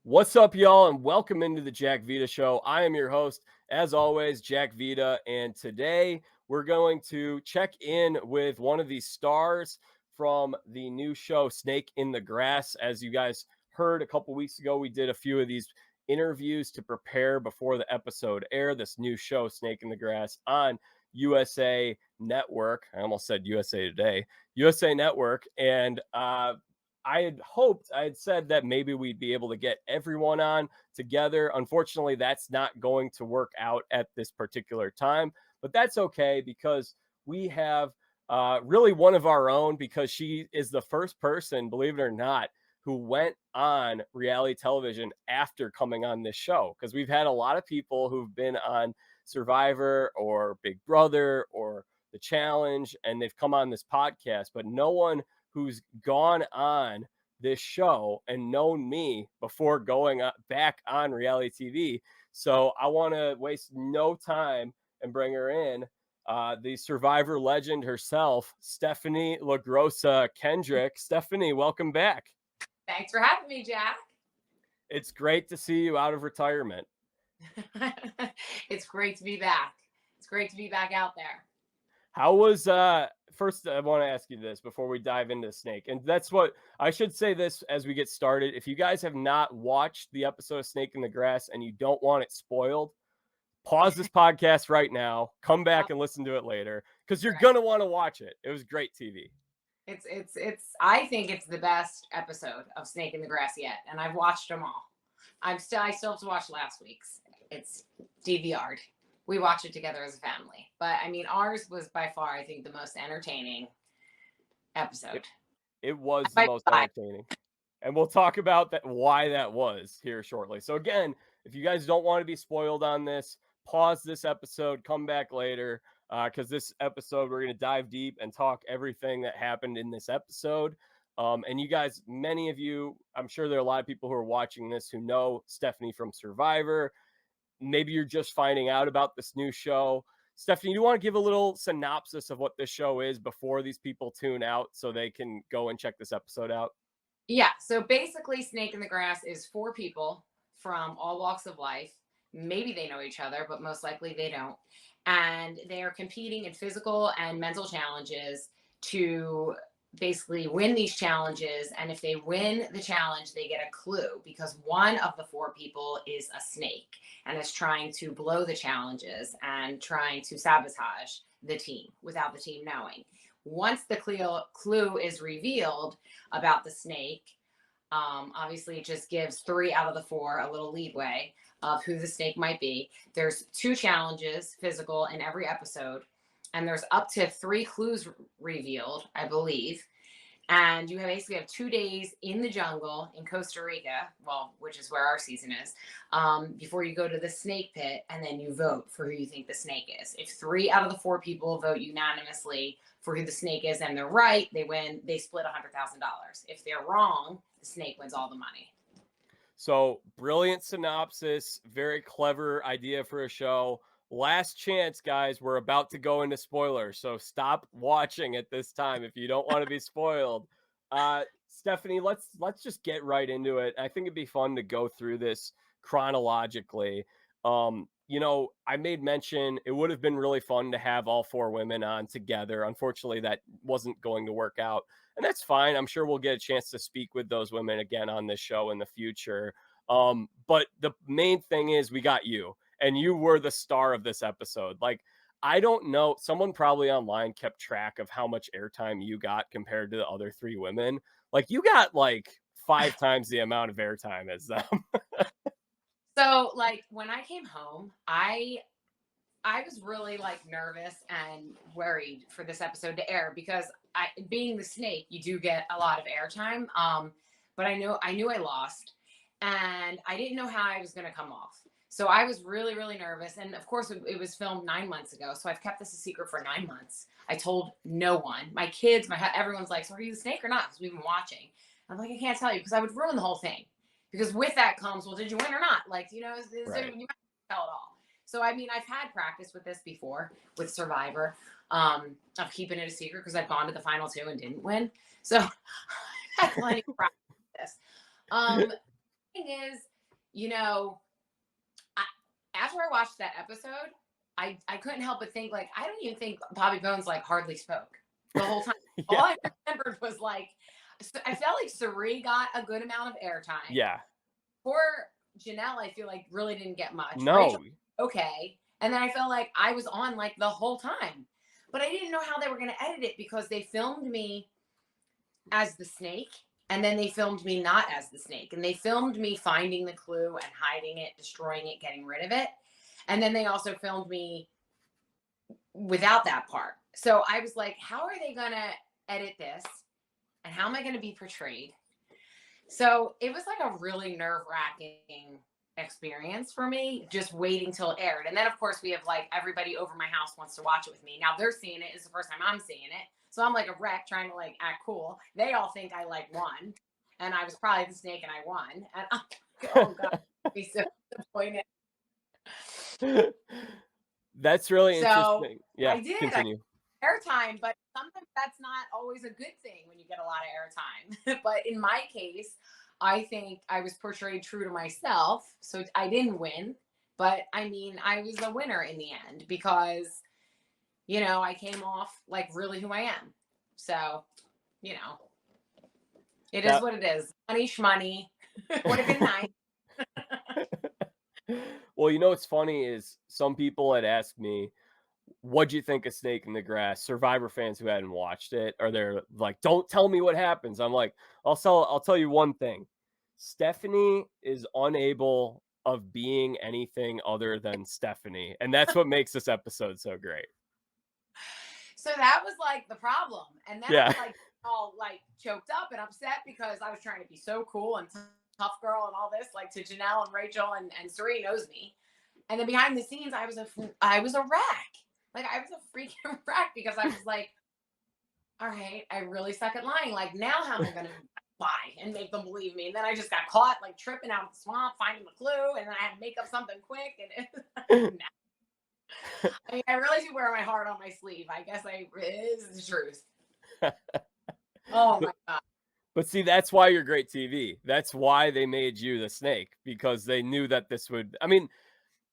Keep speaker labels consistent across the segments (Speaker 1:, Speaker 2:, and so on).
Speaker 1: What's up, y'all, and welcome into the Jack Vita Show. I am your host, as always, Jack Vita, and today we're going to check in with one of these stars from the new show, Snake in the Grass. As you guys heard a couple weeks ago, we did a few of these interviews to prepare before the episode aired. This new show, Snake in the Grass, on USA Network. I almost said USA Today, USA Network, and I had said that maybe we'd be able to get everyone on together. Unfortunately, that's not going to work out at this particular time, but that's okay because we have really one of our own, because she is the first person, believe it or not, who went on reality television after coming on this show. Because we've had a lot of people who've been on Survivor or Big Brother or The Challenge, and they've come on this podcast, but no one who's gone on this show and known me before going back on reality TV. So I want to waste no time and bring her in, the Survivor legend herself, Stephenie LaGrossa Kendrick. Stephenie, welcome back.
Speaker 2: Thanks for having me, Jack.
Speaker 1: It's great to see you out of retirement.
Speaker 2: It's great to be back. It's great to be back out there.
Speaker 1: How was first I want to ask you this before we dive into Snake, and that's what I should say this as we get started. If you guys have not watched the episode of Snake in the Grass and you don't want it spoiled, pause this podcast right now, come back and listen to it later, because you're gonna want to watch it. It was great TV.
Speaker 2: It's I think it's the best episode of Snake in the Grass yet, and I've watched them all. I still have to watch last week's. It's DVR'd. We watched it together as a family. But I mean, ours was by far, I think, the most entertaining episode.
Speaker 1: It was the most entertaining. And we'll talk about that, why that was, here shortly. So again, if you guys don't want to be spoiled on this, pause this episode, come back later, because this episode, we're going to dive deep and talk everything that happened in this episode. And you guys, many of you, I'm sure there are a lot of people who are watching this who know Stephenie from Survivor. Maybe you're just finding out about this new show. Stephenie, do you want to give a little synopsis of what this show is before these people tune out so they can go and check this episode out?
Speaker 2: Yeah. So basically, Snake in the Grass is 4 people from all walks of life. Maybe they know each other, but most likely they don't. And they are competing in physical and mental challenges to basically win these challenges. And if they win the challenge, they get a clue, because one of the 4 people is a snake and is trying to blow the challenges and trying to sabotage the team without the team knowing. Once the clue is revealed about the snake, obviously it just gives 3 out of the 4 a little leeway of who the snake might be. There's 2 challenges, physical, in every episode. And there's up to 3 clues revealed, I believe. And you basically have 2 days in the jungle in Costa Rica, well, which is where our season is, before you go to the snake pit, and then you vote for who you think the snake is. If 3 out of the 4 people vote unanimously for who the snake is and they're right, they win. They split $100,000. If they're wrong, the snake wins all the money.
Speaker 1: So, brilliant synopsis, very clever idea for a show. Last chance, guys. We're about to go into spoilers, so stop watching at this time if you don't want to be spoiled. Stephenie, let's just get right into it. I think it'd be fun to go through this chronologically. I made mention it would have been really fun to have all 4 women on together. Unfortunately, that wasn't going to work out, and that's fine. I'm sure we'll get a chance to speak with those women again on this show in the future. But the main thing is we got you. And you were the star of this episode. Like, I don't know. Someone probably online kept track of how much airtime you got compared to the other 3 women. Like, you got like 5 times the amount of airtime as them.
Speaker 2: So, like, when I came home, I was really like nervous and worried for this episode to air, because being the snake, you do get a lot of airtime. But I knew I lost, and I didn't know how I was going to come off. So I was really, really nervous. And of course, it was filmed 9 months ago. So I've kept this a secret for 9 months. I told no one. My kids, everyone's like, so are you the snake or not? Because we've been watching. I'm like, I can't tell you, because I would ruin the whole thing. Because with that comes, well, did you win or not? Like, you might tell it all. So, I mean, I've had practice with this before with Survivor, of keeping it a secret, because I've gone to the final 2 and didn't win. So I had plenty of practice with this. Thing is, you know, I, after I watched that episode, I couldn't help but think, like, I don't even think Bobby Bones like hardly spoke the whole time. All
Speaker 1: Yeah.
Speaker 2: I remembered was like, I felt like Cirie got a good amount of airtime.
Speaker 1: Yeah.
Speaker 2: Poor Janelle, I feel like really didn't get much. Rachel,
Speaker 1: No.
Speaker 2: okay. And then I felt like I was on like the whole time. But I didn't know how they were going to edit it because they filmed me as the snake and then they filmed me not as the snake. And they filmed me finding the clue and hiding it, destroying it, getting rid of it. And then they also filmed me without that part. So I was like, how are they going to edit this? And how am I going to be portrayed? So it was like a really nerve-wracking experience for me, just waiting till it aired. And then of course we have like everybody over my house wants to watch it with me. Now they're seeing it. It's the first time I'm seeing it. So I'm like a wreck trying to like act cool. They all think I like won. And I was probably the snake and I won. And I'm like, oh God, I'd be so disappointed.
Speaker 1: That's really
Speaker 2: So
Speaker 1: interesting. Yeah,
Speaker 2: I did.
Speaker 1: continue.
Speaker 2: Airtime, but sometimes that's not always a good thing when you get a lot of airtime. But in my case, I think I was portrayed true to myself. So I didn't win, but I mean, I was a winner in the end because, you know, I came off like really who I am. So, you know, it is what it is. Money shmoney. Would have been nice.
Speaker 1: Well, you know what's funny is some people had asked me, what'd you think of Snake in the Grass? Survivor fans who hadn't watched it, or they're like, don't tell me what happens. I'm like, I'll tell you one thing. Stephenie is unable of being anything other than Stephenie. And that's what makes this episode so great.
Speaker 2: So that was like the problem. And then I
Speaker 1: Yeah.
Speaker 2: was like all like choked up and upset because I was trying to be so cool and tough girl and all this, like to Janelle and Rachel and Cirie knows me. And then behind the scenes, I was a wreck. Like I was a freaking wreck because I was like, all right, I really suck at lying. Like now how am I going to lie and make them believe me? And then I just got caught like tripping out of the swamp, finding the clue. And then I had to make up something quick. And I mean, I really do wear my heart on my sleeve. I guess it is the truth. Oh my God.
Speaker 1: But see, that's why you're great TV. That's why they made you the snake, because they knew that this would, I mean,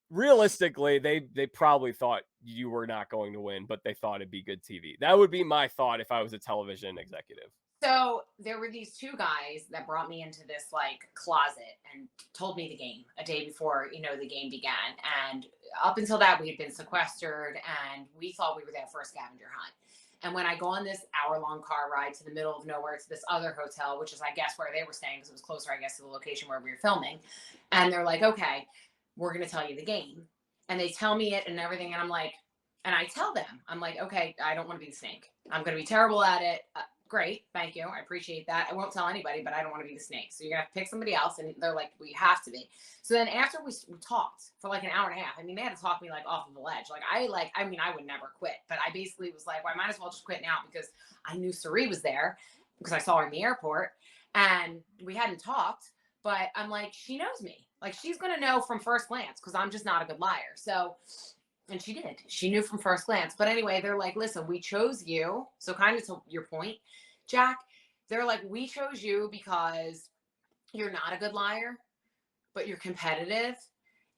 Speaker 1: realistically, they probably thought you were not going to win, but they thought it'd be good TV. That would be my thought if I was a television executive.
Speaker 2: So there were these two guys that brought me into this like closet and told me the game a day before, you know, the game began. And up until that, we had been sequestered and we thought we were there for a scavenger hunt. And when I go on this hour-long car ride to the middle of nowhere to this other hotel, which is, I guess, where they were staying because it was closer, I guess, to the location where we were filming. And they're like, okay, we're going to tell you the game. And they tell me it and everything. And I'm like, and I tell them, I'm like, okay, I don't want to be the snake. I'm going to be terrible at it. Great. Thank you. I appreciate that. I won't tell anybody, but I don't want to be the snake. So you're going to have to pick somebody else. And they're like, we have to be. So then after we talked for like an hour and a half, I mean, they had to talk me like off of the ledge. I would never quit, but I basically was like, well, I might as well just quit now because I knew Cirie was there because I saw her in the airport and we hadn't talked, but I'm like, she knows me. Like she's going to know from first glance because I'm just not a good liar. So, and she did. She knew from first glance. But anyway, they're like, listen, we chose you. So kind of to your point, Jack, they're like, we chose you because you're not a good liar, but you're competitive.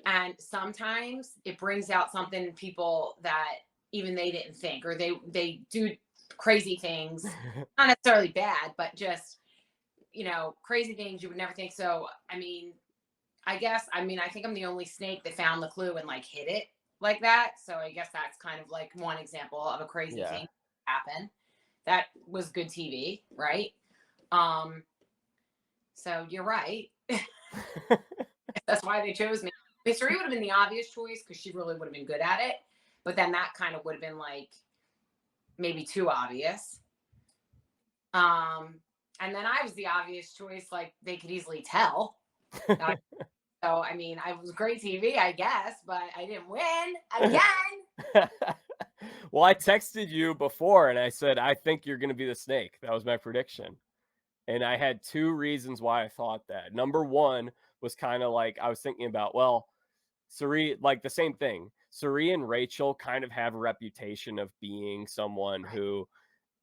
Speaker 2: And sometimes it brings out something in people that even they didn't think, or they do crazy things, not necessarily bad, but just, you know, crazy things you would never think. So, I mean, I think I'm the only snake that found the clue and like hit it like that. So I guess that's kind of like one example of a crazy thing happen. That was good TV, right? So you're right. That's why they chose me. Cirie would have been the obvious choice because she really would have been good at it. But then that kind of would have been like maybe too obvious. And then I was the obvious choice, like they could easily tell. So, I mean, I was great TV, I guess, but I didn't win again.
Speaker 1: Well, I texted you before and I said, I think you're going to be the snake. That was my prediction. And I had two reasons why I thought that. Number one was kind of like, I was thinking about, well, Cirie, like the same thing. Cirie and Rachel kind of have a reputation of being someone who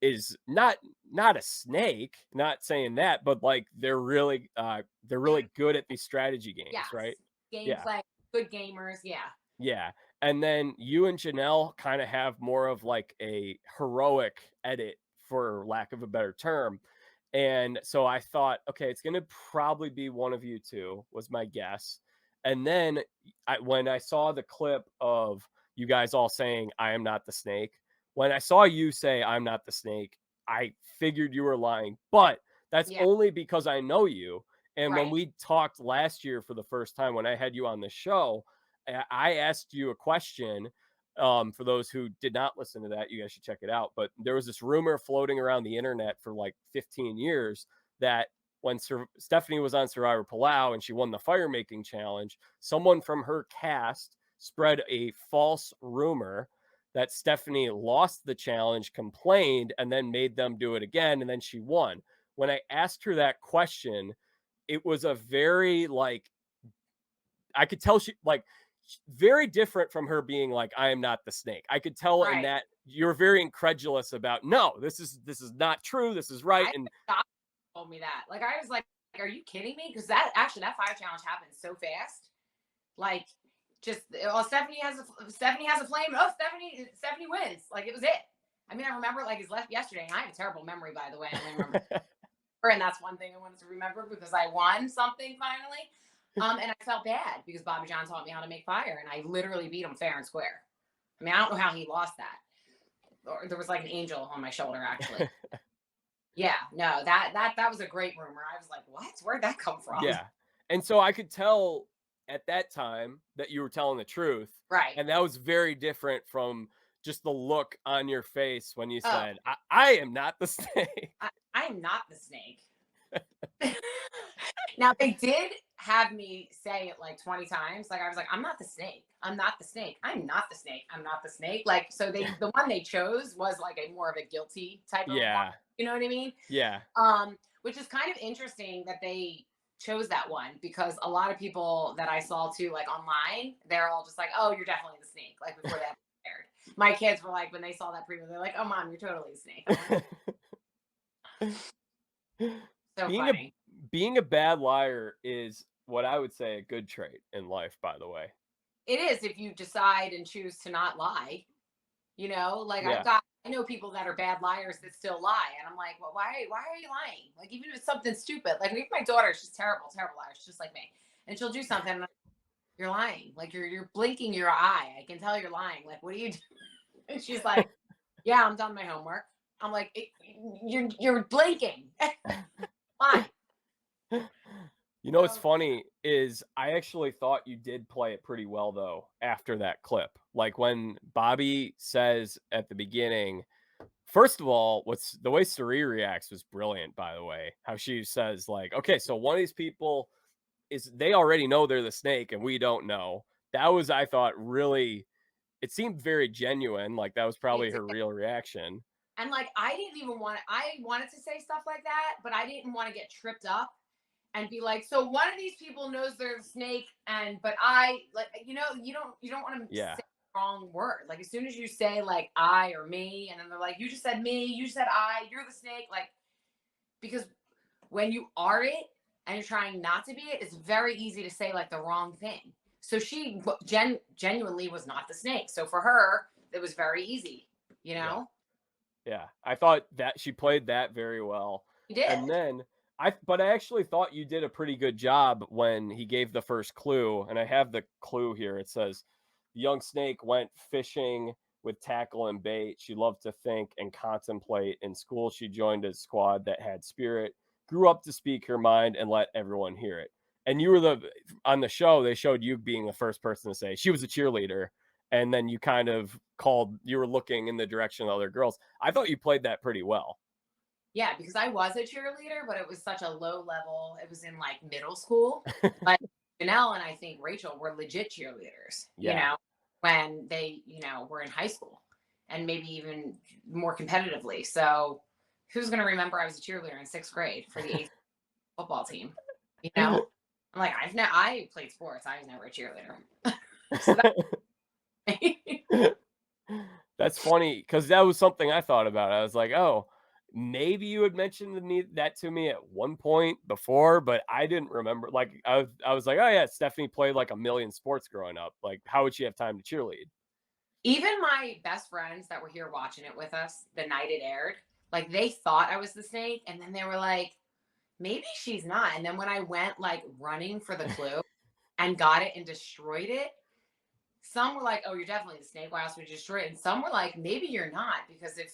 Speaker 1: is not a snake, not saying that, but like they're really good at these strategy games,
Speaker 2: Yes.
Speaker 1: right? Yeah.
Speaker 2: Gameplay, good gamers. Yeah.
Speaker 1: Yeah. And then you and Janelle kind of have more of like a heroic edit, for lack of a better term. And so I thought, okay, it's going to probably be one of you two, was my guess. And then when I saw the clip of you guys all saying, I am not the snake, when I saw you say, I'm not the snake, I figured you were lying. But that's
Speaker 2: Yeah.
Speaker 1: only because I know you. And when
Speaker 2: Right.
Speaker 1: we talked last year for the first time, when I had you on the show, I asked you a question. For those who did not listen to that, you guys should check it out. But there was this rumor floating around the internet for like 15 years that when Stephenie was on Survivor Palau and she won the fire making challenge, someone from her cast spread a false rumor that Stephenie lost the challenge, complained, and then made them do it again. And then she won. When I asked her that question, it was a very like, I could tell she like very different from her being like, I am not the snake. I could tell in
Speaker 2: Right.
Speaker 1: that you're very incredulous about, no, this is not true. This is right.
Speaker 2: I
Speaker 1: And
Speaker 2: told me that. Like I was like, are you kidding me? Because that fire challenge happened so fast. Like just Stephenie has a flame. Oh, Stephenie wins. Like it was it. I mean, I remember like his left yesterday, and I have a terrible memory, by the way. I only remember, and that's one thing I wanted to remember because I won something finally. And I felt bad because Bobby John taught me how to make fire, and I literally beat him fair and square. I mean, I don't know how he lost that. Or there was like an angel on my shoulder, actually. Yeah, no, that was a great rumor. I was like, what? Where'd that come from?
Speaker 1: yeah. And so I could tell at that time that you were telling the truth.
Speaker 2: Right.
Speaker 1: And that was very different from just the look on your face when you
Speaker 2: Oh,
Speaker 1: said, I am not the snake.
Speaker 2: I am not the snake. Now they did have me say it like 20 times. Like I was like, I'm not the snake. I'm not the snake. I'm not the snake. I'm not the snake. Like so the one they chose was like a more of a guilty type of
Speaker 1: Yeah.
Speaker 2: one. You know what I mean?
Speaker 1: Yeah.
Speaker 2: Which is kind of interesting that they chose that one because a lot of people that I saw too, like online, they're all just like, oh, you're definitely the snake. Like before that aired. My kids were like, when they saw that preview, they're like, oh mom, you're totally the snake. So funny.
Speaker 1: Being a bad liar is what I would say a good trait in life, by the way.
Speaker 2: It is if you decide and choose to not lie. You know, like
Speaker 1: Yeah.
Speaker 2: I know people that are bad liars that still lie, and I'm like, well, why are you lying? Like even if it's something stupid, like even my daughter, she's terrible liar, she's just like me, and she'll do something. And you're lying, like you're blinking your eye. I can tell you're lying. Like what are you doing? And she's like, yeah, I'm done my homework. I'm like, you're blinking. Why?
Speaker 1: You know what's funny is I actually thought you did play it pretty well though after that clip. Like when Bobby says at the beginning, first of all, what's the way Cirie reacts was brilliant, by the way. How she says, like, okay, so one of these people is they already know they're the snake and we don't know. That was, I thought, really, it seemed very genuine. Like that was probably her real reaction.
Speaker 2: And like I didn't even I wanted to say stuff like that, but I didn't want to get tripped up and be like, so one of these people knows they're a snake, but I like, you don't want to say the wrong word. Like as soon as you say like I or me, and then they're like, you just said me, you said I, you're the snake, like because when you are it and you're trying not to be it, it's very easy to say like the wrong thing. So she genuinely was not the snake. So for her, it was very easy, you know?
Speaker 1: Yeah. I thought that she played that very well.
Speaker 2: You did.
Speaker 1: And then but I actually thought you did a pretty good job when he gave the first clue. And I have the clue here. It says, the young snake went fishing with tackle and bait. She loved to think and contemplate. In school, she joined a squad that had spirit, grew up to speak her mind and let everyone hear it. And you were on the show, they showed you being the first person to say she was a cheerleader. And then you kind of you were looking in the direction of other girls. I thought you played that pretty well.
Speaker 2: Yeah, because I was a cheerleader, but it was such a low level. It was in like middle school. But Janelle and I think Rachel were legit cheerleaders, you know, when they, were in high school and maybe even more competitively. So who's going to remember I was a cheerleader in 6th grade for the 8th football team? You know, I'm like, I played sports. I was never a cheerleader. So
Speaker 1: That's funny because that was something I thought about. I was like, oh, maybe you had mentioned that to me at one point before, but I didn't remember. Like, I was like, oh yeah, Stephenie played like a million sports growing up. Like, how would she have time to cheerlead?
Speaker 2: Even my best friends that were here watching it with us the night it aired, like they thought I was the snake, and then they were like, maybe she's not. And then when I went like running for the clue and got it and destroyed it, some were like, "Oh, you're definitely the snake. Why else would you destroy it?" And some were like, "Maybe you're not, because if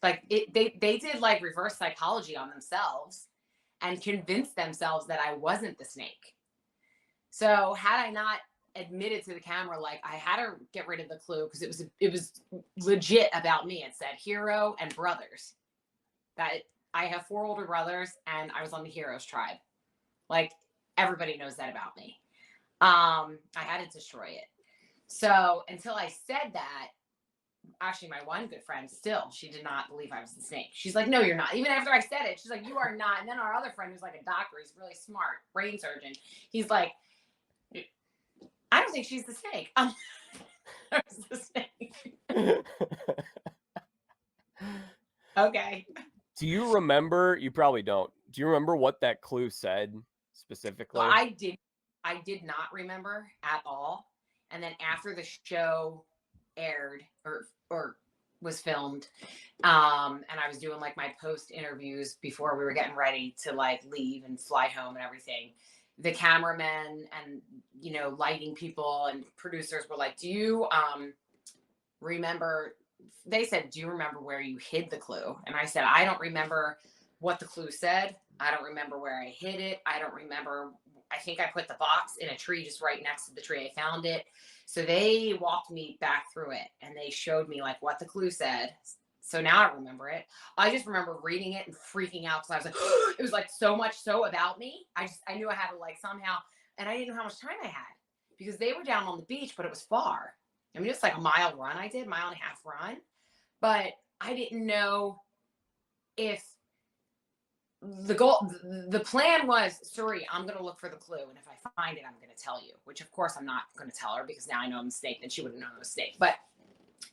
Speaker 2: like they did like reverse psychology on themselves and convinced themselves that I wasn't the snake." So had I not admitted to the camera, like I had to get rid of the clue because it was legit about me. It said hero and brothers. That I have 4 older brothers and I was on the heroes tribe. Like everybody knows that about me. I had to destroy it. So until I said that, actually my one good friend still, she did not believe I was the snake. She's like, no, you're not. Even after I said it, she's like, you are not. And then our other friend who's like a doctor, he's really smart, brain surgeon. He's like, I don't think she's the snake. I was the snake. Okay.
Speaker 1: Do you remember? You probably don't. Do you remember what that clue said
Speaker 2: So
Speaker 1: specifically?
Speaker 2: I did not remember at all. And then after the show aired or was filmed, and I was doing like my post interviews before we were getting ready to like leave and fly home and everything, the cameramen and lighting people and producers were like, do you remember, they said, do you remember where you hid the clue? And I said, I don't remember what the clue said. I don't remember where I hid it. I don't remember. I think I put the box in a tree just right next to the tree I found it. So they walked me back through it and they showed me like what the clue said. So now I remember it. I just remember reading it and freaking out because I was like, it was like so much so about me. I knew I had to like somehow, and I didn't know how much time I had because they were down on the beach, but it was far. I mean, it's like a mile run I did, mile and a half run. But I didn't know if the plan was, Cirie, I'm going to look for the clue. And if I find it, I'm going to tell you, which of course I'm not going to tell her because now I know I'm a mistake and she wouldn't know I'm a mistake. But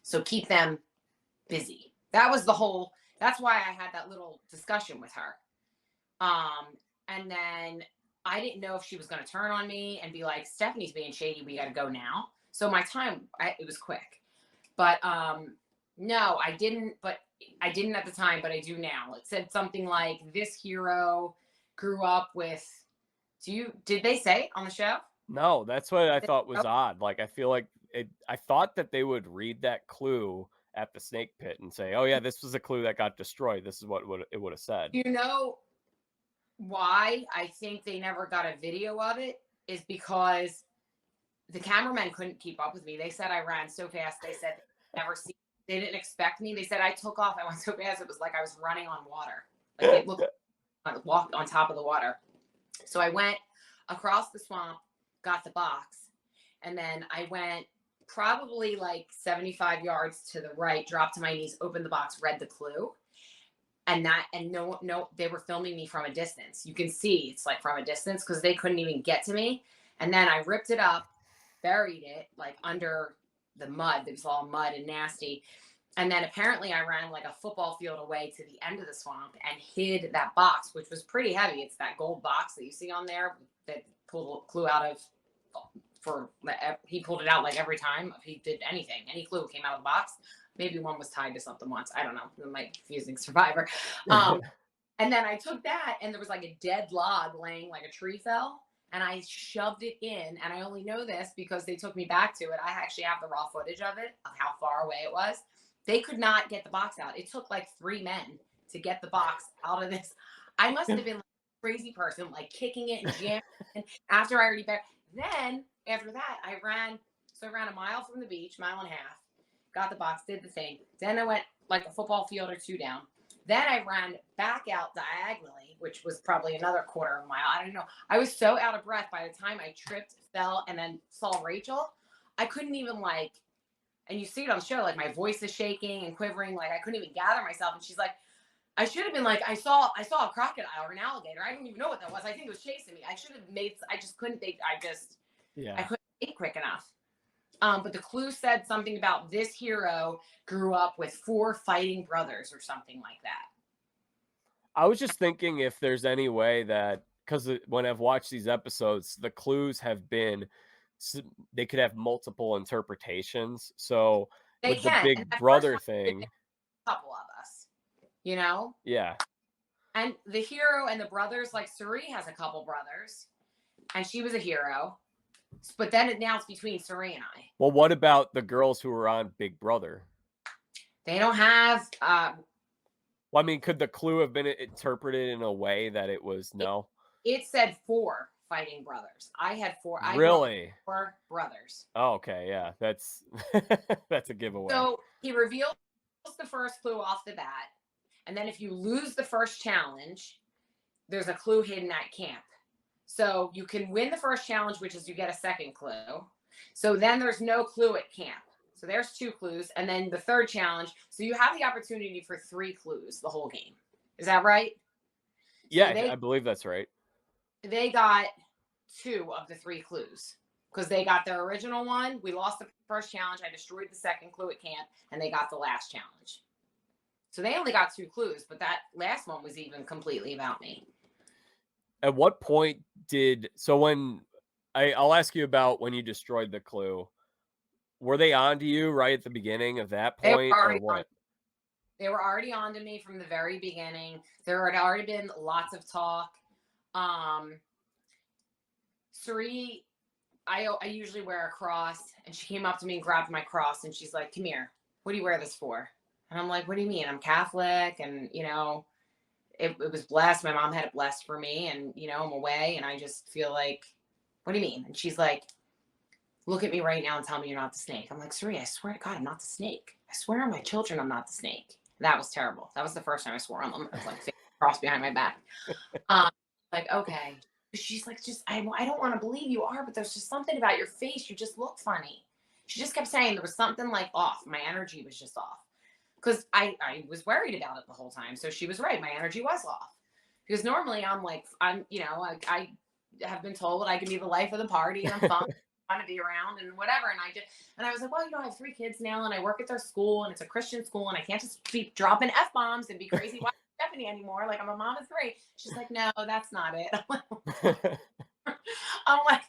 Speaker 2: so keep them busy. That's why I had that little discussion with her. And then I didn't know if she was going to turn on me and be like, Stephenie's being shady. We got to go now. So my time, it was quick. But no, I didn't. But I didn't at the time, but I do now. It said something like, this hero grew up with, did they say it on the show?
Speaker 1: No, that's what I thought was odd. Like, I feel like I thought that they would read that clue at the snake pit and say, oh yeah, this was a clue that got destroyed. This is what it would have said.
Speaker 2: You know why I think they never got a video of it is because the cameramen couldn't keep up with me. They said I ran so fast. They said they didn't expect me. They said I took off. I went so fast. It was like I was running on water. Like it looked like I walked on top of the water. So I went across the swamp, got the box, and then I went probably like 75 yards to the right, dropped to my knees, opened the box, read the clue. And no, they were filming me from a distance. You can see it's like from a distance because they couldn't even get to me. And then I ripped it up, buried it like under the mud. It was all mud and nasty. And then apparently I ran like a football field away to the end of the swamp and hid that box, which was pretty heavy. It's that gold box that you see on there that pulled a clue out of. He pulled it out like every time he did anything. Any clue came out of the box. Maybe one was tied to something once. I don't know. It might be confusing Survivor. And then I took that and there was like a dead log laying like a tree fell. And I shoved it in. And I only know this because they took me back to it. I actually have the raw footage of it, of how far away it was. They could not get the box out. It took like 3 men to get the box out of this. I must have been like a crazy person, like kicking it and jamming it after I already buried. Then after that, I ran a mile from the beach, mile and a half, got the box, did the thing. Then I went like a football field or 2 down. Then I ran back out diagonally, which was probably another quarter of a mile. I don't know. I was so out of breath by the time I tripped, fell, and then saw Rachel. I couldn't even like, and you see it on the show, like my voice is shaking and quivering. Like I couldn't even gather myself. And she's like, I should have been like, I saw a crocodile or an alligator. I don't even know what that was. I think it was chasing me. I should have I just couldn't think. I couldn't think quick enough. But the clue said something about this hero grew up with 4 fighting brothers or something like that.
Speaker 1: I was just thinking if there's any way that, because when I've watched these episodes, the clues have been, they could have multiple interpretations. So
Speaker 2: They
Speaker 1: with the
Speaker 2: can.
Speaker 1: big
Speaker 2: And that first
Speaker 1: brother
Speaker 2: one,
Speaker 1: thing,
Speaker 2: a couple of us, you know?
Speaker 1: yeah.
Speaker 2: And the hero and the brothers, like Cirie has a couple brothers, and she was a hero. But then now it's between Cirie and I.
Speaker 1: Well, what about the girls who were on Big Brother?
Speaker 2: They don't have.
Speaker 1: Well, I mean, could the clue have been interpreted in a way that it was no?
Speaker 2: It said 4 fighting brothers. I had 4.
Speaker 1: Really?
Speaker 2: 4 brothers.
Speaker 1: Oh, okay, yeah, that's that's a giveaway.
Speaker 2: So he reveals the first clue off the bat, and then if you lose the first challenge, there's a clue hidden at camp. So you can win the first challenge, which is you get a second clue. So then there's no clue at camp. So there's 2 clues, and then the third challenge. So you have the opportunity for 3 clues the whole game. Is that right?
Speaker 1: Yeah,
Speaker 2: So
Speaker 1: I believe that's right.
Speaker 2: They got 2 of the 3 clues because they got their original one. We lost the first challenge. I destroyed the second clue at camp, and they got the last challenge. So they only got 2 clues, but that last one was even completely about me.
Speaker 1: At what point when I'll ask you about when you destroyed the clue. Were they on to you right at the beginning of that point or what?
Speaker 2: They were already on to me from the very beginning. There had already been lots of talk. Cirie, I usually wear a cross, and she came up to me and grabbed my cross, and she's like, "Come here. What do you wear this for?" And I'm like, "What do you mean? I'm Catholic, and it was blessed. My mom had it blessed for me, and I'm away, and I just feel like, what do you mean?" And she's like, "Look at me right now and tell me you're not the snake." I'm like, "Cirie, I swear to God, I'm not the snake. I swear on my children, I'm not the snake." That was terrible. That was the first time I swore on them. I was like, cross behind my back. Like, okay. She's like, I don't want to believe you are, but there's just something about your face. You just look funny. She just kept saying there was something like off. My energy was just off. Because I was worried about it the whole time. So she was right. My energy was off. Because normally I have been told I can be the life of the party and I'm fun. To be around and whatever, and I was like, well, I have 3 kids now, and I work at their school, and it's a Christian school, and I can't just be dropping F-bombs and be crazy watching Stephenie anymore. Like, I'm a mom of 3. She's like, no, that's not it. I'm like,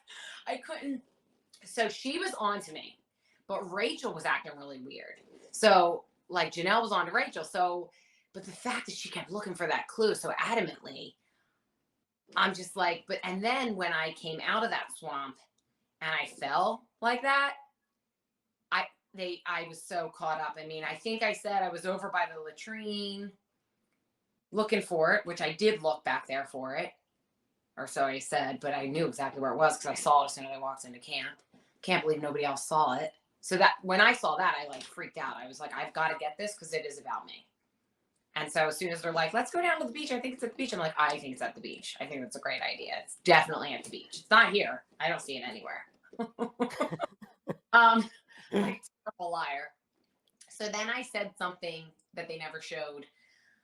Speaker 2: I couldn't. So she was on to me, but Rachel was acting really weird. So like Janelle was on to Rachel. So, but the fact that she kept looking for that clue so adamantly, I'm just like, and then when I came out of that swamp and I fell like that, I was so caught up. I mean, I think I said I was over by the latrine looking for it, which I did look back there for it. Or so I said, but I knew exactly where it was because I saw it as soon as I walked into camp. Can't believe nobody else saw it. So that when I saw that, I freaked out. I was like, I've got to get this because it is about me. And so as soon as they're like, let's go down to the beach. I think it's at the beach. I'm like, I think it's at the beach. I think that's a great idea. It's definitely at the beach. It's not here. I don't see it anywhere. Like a liar. So then I said something that they never showed.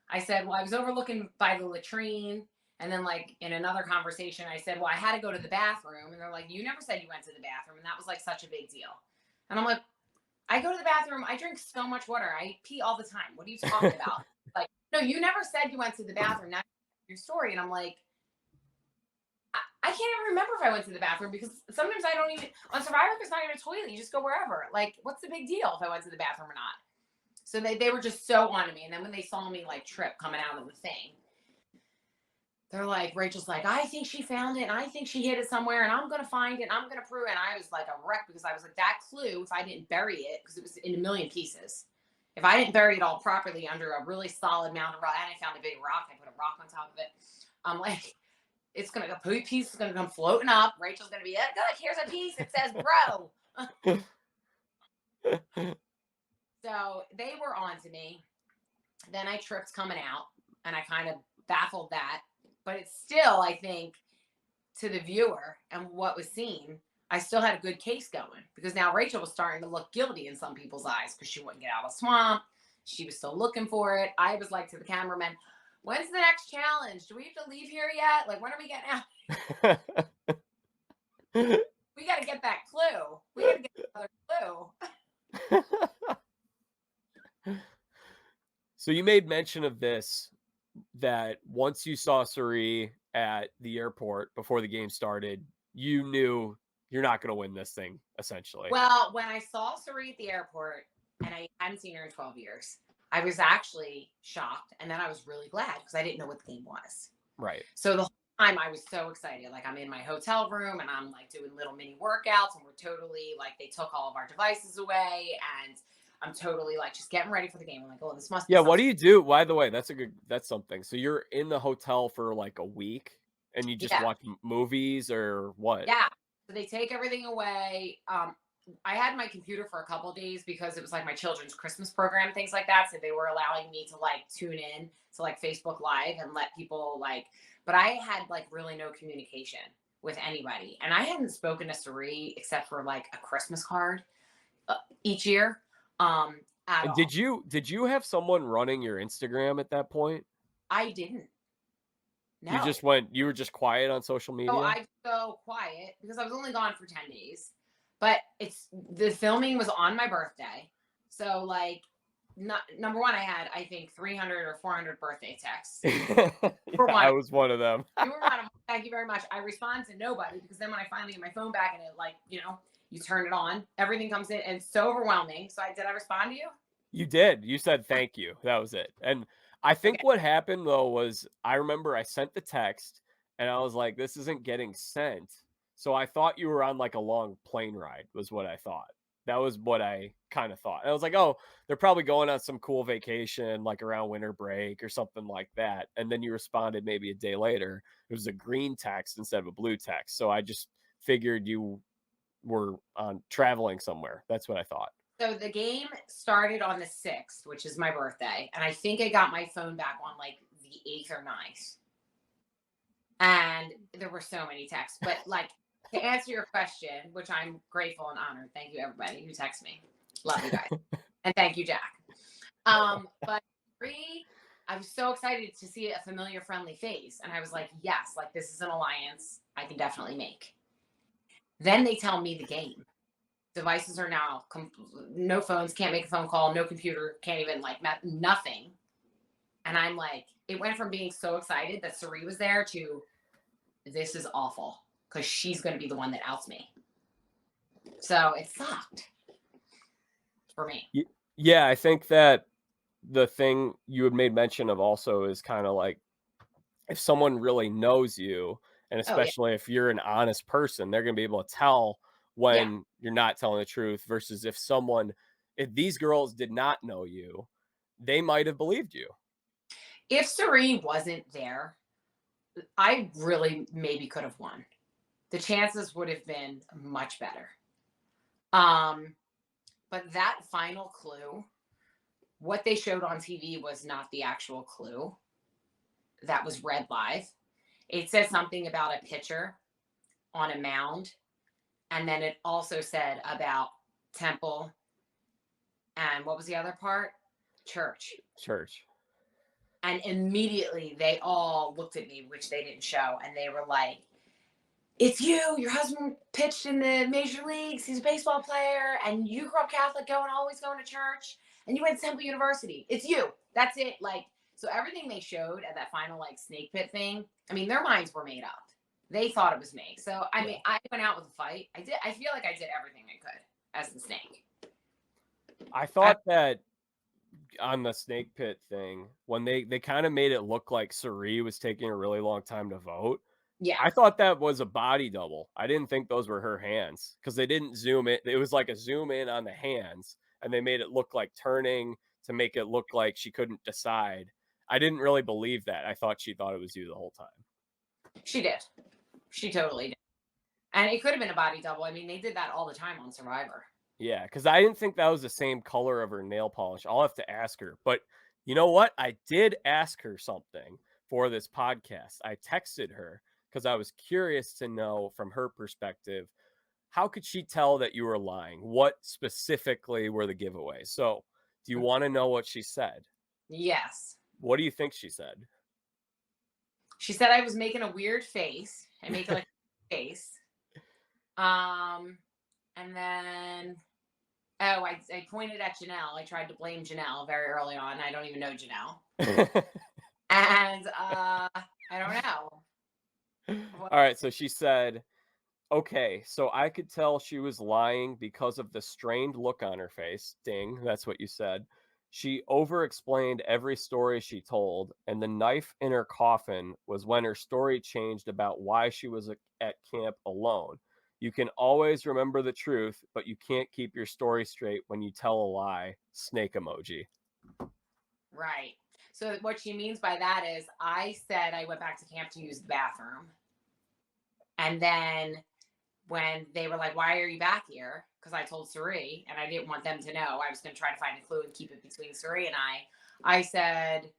Speaker 2: I said, well, I was overlooking by the latrine. And then in another conversation, I said, well, I had to go to the bathroom. And they're like, you never said you went to the bathroom. And that was such a big deal. And I'm like, I go to the bathroom. I drink so much water. I pee all the time. What are you talking about? No, you never said you went to the bathroom. Now your story. And I'm like, I can't even remember if I went to the bathroom because sometimes I don't even, on Survivor, there's not even a toilet. You just go wherever. What's the big deal if I went to the bathroom or not? So they were just so on to me. And then when they saw me trip coming out of the thing, they're like, Rachel's like, I think she found it. And I think she hid it somewhere. And I'm going to find it. And I'm going to prove it. And I was like a wreck because I was like, that clue, if I didn't bury it, because it was in a million pieces. If I didn't bury it all properly under a really solid mound of rock, and I found a big rock, I put a rock on top of it. I'm like, it's going to go, piece is going to come floating up. Rachel's going to be, look, here's a piece. It says, bro. So they were on to me. Then I tripped coming out and I kind of baffled that. But it's still, I think, to the viewer and what was seen, I still had a good case going because now Rachel was starting to look guilty in some people's eyes because she wouldn't get out of the swamp. She was still looking for it. I was like to the cameraman, when's the next challenge? Do we have to leave here yet? When are we getting out? We got to get that clue. We got to get another clue.
Speaker 1: So you made mention of this, that once you saw Cirie at the airport before the game started, you knew you're not going to win this thing, essentially.
Speaker 2: Well, when I saw Cirie at the airport and I hadn't seen her in 12 years, I was actually shocked. And then I was really glad because I didn't know what the game was.
Speaker 1: Right.
Speaker 2: So the whole time I was so excited. Like I'm in my hotel room and I'm like doing little mini workouts and we're totally like, they took all of our devices away and I'm totally like just getting ready for the game. I'm like, oh, this must be
Speaker 1: Yeah. What
Speaker 2: something.
Speaker 1: do you do? By the way, that's something. So you're in the hotel for like a week and you just
Speaker 2: Yeah.
Speaker 1: watch movies or what?
Speaker 2: Yeah. So they take everything away. I had my computer for a couple of days because it was like my children's Christmas program, things like that. So they were allowing me to like tune in to like Facebook Live and let people like, but I had like really no communication with anybody. And I hadn't spoken to Cirie except for like a Christmas card each year. At
Speaker 1: And
Speaker 2: all.
Speaker 1: did you have someone running your Instagram at that point?
Speaker 2: I didn't.
Speaker 1: You
Speaker 2: No.
Speaker 1: just you were just quiet on social
Speaker 2: So
Speaker 1: media?
Speaker 2: I go quiet because I was only gone for 10 days. But it's the filming was on my birthday. So like number one, I had I think 300 or 400 birthday texts.
Speaker 1: Yeah, I was one of them.
Speaker 2: You were one of them. Thank you very much. I respond to nobody because then when I finally get my phone back and it like, you turn it on, everything comes in and it's so overwhelming. So did I respond to you?
Speaker 1: You did. You said thank you. That was it. And I think
Speaker 2: Okay.
Speaker 1: what happened though was I remember I sent the text and I was like, this isn't getting sent. So I thought you were on like a long plane ride, was what I thought. That was what I kind of thought. And I was like, oh, they're probably going on some cool vacation, like around winter break or something like that. And then you responded maybe a day later. It was a green text instead of a blue text. So I just figured you were on traveling somewhere. That's what I thought.
Speaker 2: So the game started on the 6th, which is my birthday. And I think I got my phone back on like the 8th or 9th. And there were so many texts. But like to answer your question, which I'm grateful and honored. Thank you, everybody who texts me. Love you guys. And thank you, Jack. But I was so excited to see a familiar, friendly face. And I was like, yes, like this is an alliance I can definitely make. Then they tell me the game. Devices are now no phones, can't make a phone call, no computer, can't even like nothing. And I'm like, it went from being so excited that Cirie was there to this is awful because she's going to be the one that outs me. So it sucked for me.
Speaker 1: Yeah, I think that the thing you had made mention of also is kind of like if someone really knows you, and
Speaker 2: Oh, yeah.
Speaker 1: especially if you're an honest person, they're going to be able to tell
Speaker 2: Yeah.
Speaker 1: when you're not telling the truth versus if these girls did not know you, they might have believed you.
Speaker 2: If Cirie wasn't there, I really maybe could have won. The chances would have been much better. But that final clue, what they showed on TV was not the actual clue that was read live. It said something about a pitcher on a mound. And then it also said about temple. And what was the other part? Church. And immediately they all looked at me, which they didn't show. And they were like, it's you. Your husband pitched in the major leagues. He's a baseball player. And you grew up Catholic, always going to church. And you went to Temple University. It's you. That's it. Like, so everything they showed at that final like snake pit thing, I mean, their minds were made up. They thought it was me. So, I mean, I went out with a fight. I feel like I did everything I could as the snake.
Speaker 1: I thought that on the snake pit thing, when they kind of made it look like Cirie was taking a really long time to vote.
Speaker 2: Yeah.
Speaker 1: I thought that was a body double. I didn't think those were her hands because they didn't zoom in. It was like a zoom in on the hands and they made it look like turning to make it look like she couldn't decide. I didn't really believe that. I thought she thought it was you the whole time.
Speaker 2: She did. She totally did. And it could have been a body double. I mean, they did that all the time on Survivor.
Speaker 1: Yeah, because I didn't think that was the same color of her nail polish. I'll have to ask her. But you know what? I did ask her something for this podcast. I texted her because I was curious to know from her perspective, how could she tell that you were lying? What specifically were the giveaways? So do you want to know what she said?
Speaker 2: Yes.
Speaker 1: What do you think she said?
Speaker 2: She said I was making a weird face. I make like a face. And then Oh, I pointed at Janelle. I tried to blame Janelle very early on. I don't even know Janelle. And I don't know.
Speaker 1: All right, so she said, okay, so I could tell she was lying because of the strained look on her face. Ding, that's what you said. She over explained every story she told, and the knife in her coffin was when her story changed about why she was at camp alone. You can always remember the truth, but you can't keep your story straight when you tell a lie. Snake emoji.
Speaker 2: Right. So what she means by that is I said I went back to camp to use the bathroom. And then when they were like, why are you back here? Because I told Cirie and I didn't want them to know. I was going to try to find a clue and keep it between Cirie and I said,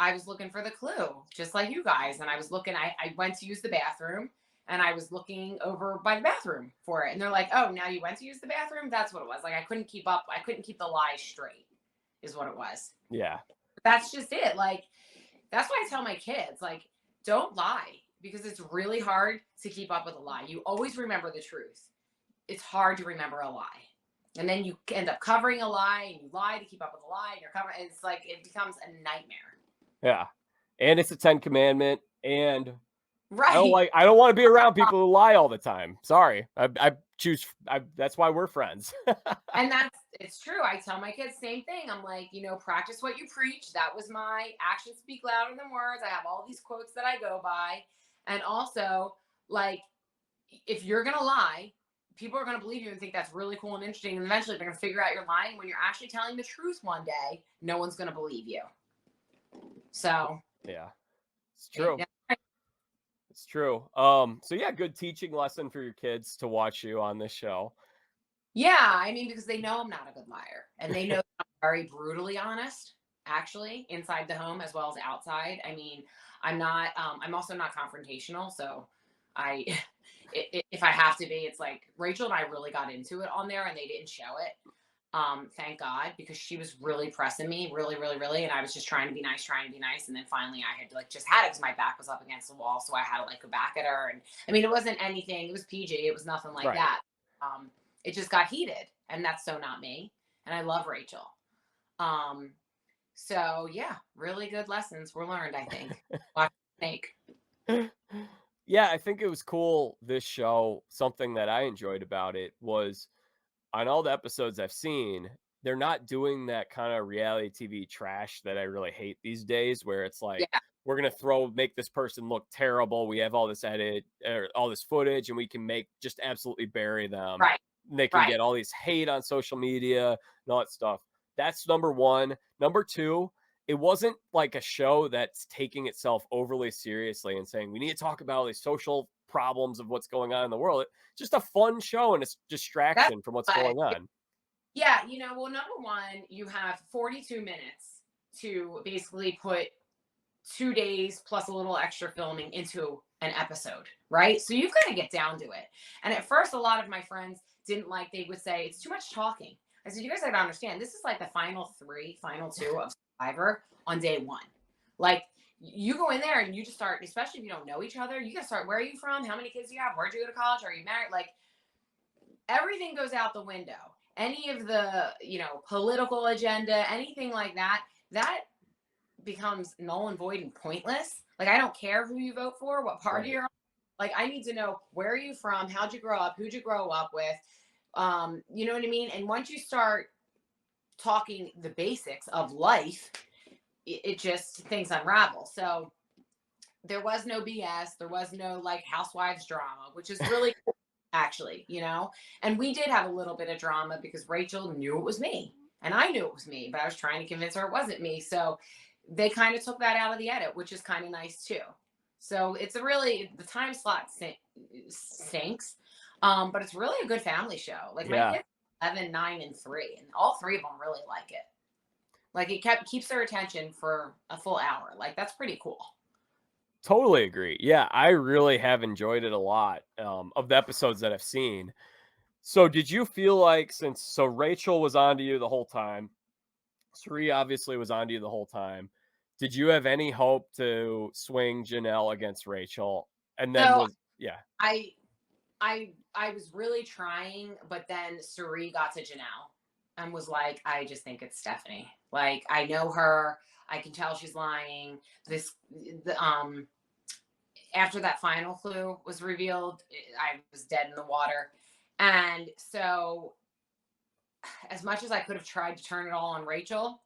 Speaker 2: I was looking for the clue, just like you guys. And I was looking, I went to use the bathroom and I was looking over by the bathroom for it. And they're like, oh, now you went to use the bathroom? That's what it was. Like, I couldn't keep up. I couldn't keep the lie straight, is what it was.
Speaker 1: Yeah.
Speaker 2: That's just it. Like, that's why I tell my kids, like, don't lie because it's really hard to keep up with a lie. You always remember the truth. It's hard to remember a lie. And then you end up covering a lie and you lie to keep up with a lie and you're covering. It's like, it becomes a nightmare.
Speaker 1: Yeah. And it's a 10 commandment. And
Speaker 2: Right.
Speaker 1: I don't want to be around people who lie all the time. Sorry. That's why we're friends.
Speaker 2: And it's true. I tell my kids same thing. I'm like, practice what you preach. That was my actions speak louder than words. I have all these quotes that I go by. And also, like, if you're going to lie, people are going to believe you and think that's really cool and interesting. And eventually they're going to figure out you're lying. When you're actually telling the truth one day, no one's going to believe you. So,
Speaker 1: yeah, it's true.
Speaker 2: Yeah.
Speaker 1: It's true. So yeah, good teaching lesson for your kids to watch you on this show.
Speaker 2: Yeah, I mean, because they know I'm not a good liar, and they know I'm very brutally honest, actually, inside the home as well as outside. I mean, I'm not. I'm also not confrontational, so I, if I have to be, it's like Rachel and I really got into it on there, and they didn't show it. Thank God, because she was really pressing me, really, really, really, and I was just trying to be nice, and then finally I had to just had it because my back was up against the wall, so I had to go back at her, and I mean, it wasn't anything. It was PG. It was nothing like that. It just got heated, and that's so not me. And I love Rachel. So yeah, really good lessons were learned, I think. Watch Snake.
Speaker 1: Yeah, I think it was cool. This show, something that I enjoyed about it was on all the episodes I've seen, they're not doing that kind of reality TV trash that I really hate these days, where it's like,
Speaker 2: Yeah.
Speaker 1: we're going to make this person look terrible. We have all this all this footage, and we can just absolutely bury them.
Speaker 2: Right.
Speaker 1: And they can get all these hate on social media and all that stuff. That's number one. Number two, it wasn't like a show that's taking itself overly seriously and saying, we need to talk about all these social problems of what's going on in the world. It's just a fun show and it's distraction from what's going on.
Speaker 2: Yeah, well, number one, you have 42 minutes to basically put 2 days plus a little extra filming into an episode, right? So you've got to get down to it. And at first, a lot of my friends didn't like, they would say, it's too much talking. I said, you guys got to understand, this is like the final two of Survivor on day one. Like, you go in there and you just start, especially if you don't know each other, you got to start, where are you from? How many kids do you have? Where'd you go to college? Are you married? Like, everything goes out the window. Any of the, political agenda, anything like that, that becomes null and void and pointless. Like, I don't care who you vote for, what party you're on. Like, I need to know, where are you from? How'd you grow up? Who'd you grow up with? You know what I mean? And once you start talking the basics of life, it just, things unravel. So there was no BS. There was no housewives drama, which is really cool, actually, and we did have a little bit of drama because Rachel knew it was me and I knew it was me, but I was trying to convince her it wasn't me. So they kind of took that out of the edit, which is kind of nice too. So it's the time slot stinks. But it's really a good family show. Like, my kids, 11, 9, and 3, and all three of them really like it. Like, it keeps their attention for a full hour. Like, that's pretty cool.
Speaker 1: Totally agree. Yeah, I really have enjoyed it a lot, of the episodes that I've seen. So did you feel like, so Rachel was on to you the whole time, Cirie obviously was on to you the whole time, did you have any hope to swing Janelle against Rachel? And then
Speaker 2: I was really trying, but then Cirie got to Janelle and was like, I just think it's Stephenie. Like, I know her. I can tell she's lying. After that final clue was revealed, I was dead in the water. And so, as much as I could have tried to turn it all on Rachel,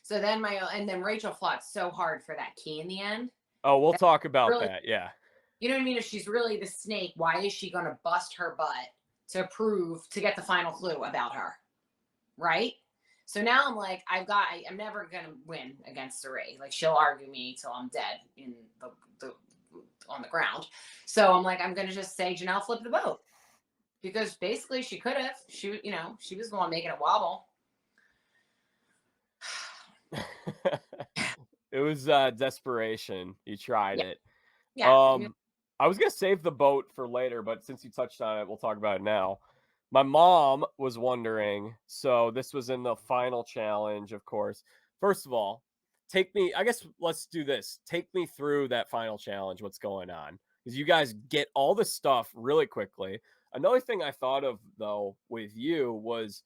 Speaker 2: so then Rachel fought so hard for that key in the end.
Speaker 1: Oh, we'll talk about
Speaker 2: Really,
Speaker 1: that. Yeah.
Speaker 2: you know what I mean? If she's really the snake, why is she going to bust her butt to get the final clue about her? Right? So now I'm like, I'm never going to win against Cirie. Like, she'll argue me till I'm dead on the ground. So I'm like, I'm going to just say Janelle flipped the boat, because basically she could have. She was the one making it wobble.
Speaker 1: It was desperation. You tried
Speaker 2: Yeah.
Speaker 1: it.
Speaker 2: Yeah.
Speaker 1: I was gonna save the boat for later, but since you touched on it, we'll talk about it now. My mom was wondering, so this was in the final challenge, of course. First of all, I guess let's do this. Take me through that final challenge, what's going on. Because you guys get all this stuff really quickly. Another thing I thought of, though, with you was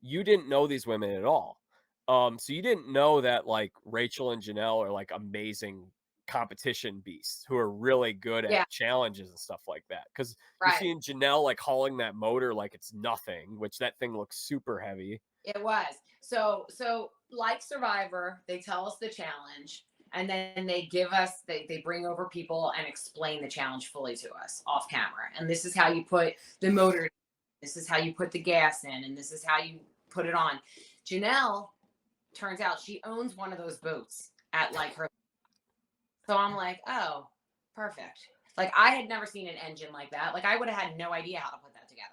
Speaker 1: you didn't know these women at all. So you didn't know that like Rachel and Janelle are like amazing competition beasts who are really good
Speaker 2: Yeah.
Speaker 1: at challenges and stuff like that. Because you're
Speaker 2: Right.
Speaker 1: seeing Janelle like hauling that motor like it's nothing, which that thing looks super heavy.
Speaker 2: It was. So like Survivor, they tell us the challenge, and then they bring over people and explain the challenge fully to us off camera. And this is how you put the motor, this is how you put the gas in, and this is how you put it on. Janelle, turns out she owns one of those boats at like her. So I'm like, oh, perfect. Like, I had never seen an engine like that. Like, I would have had no idea how to put that together.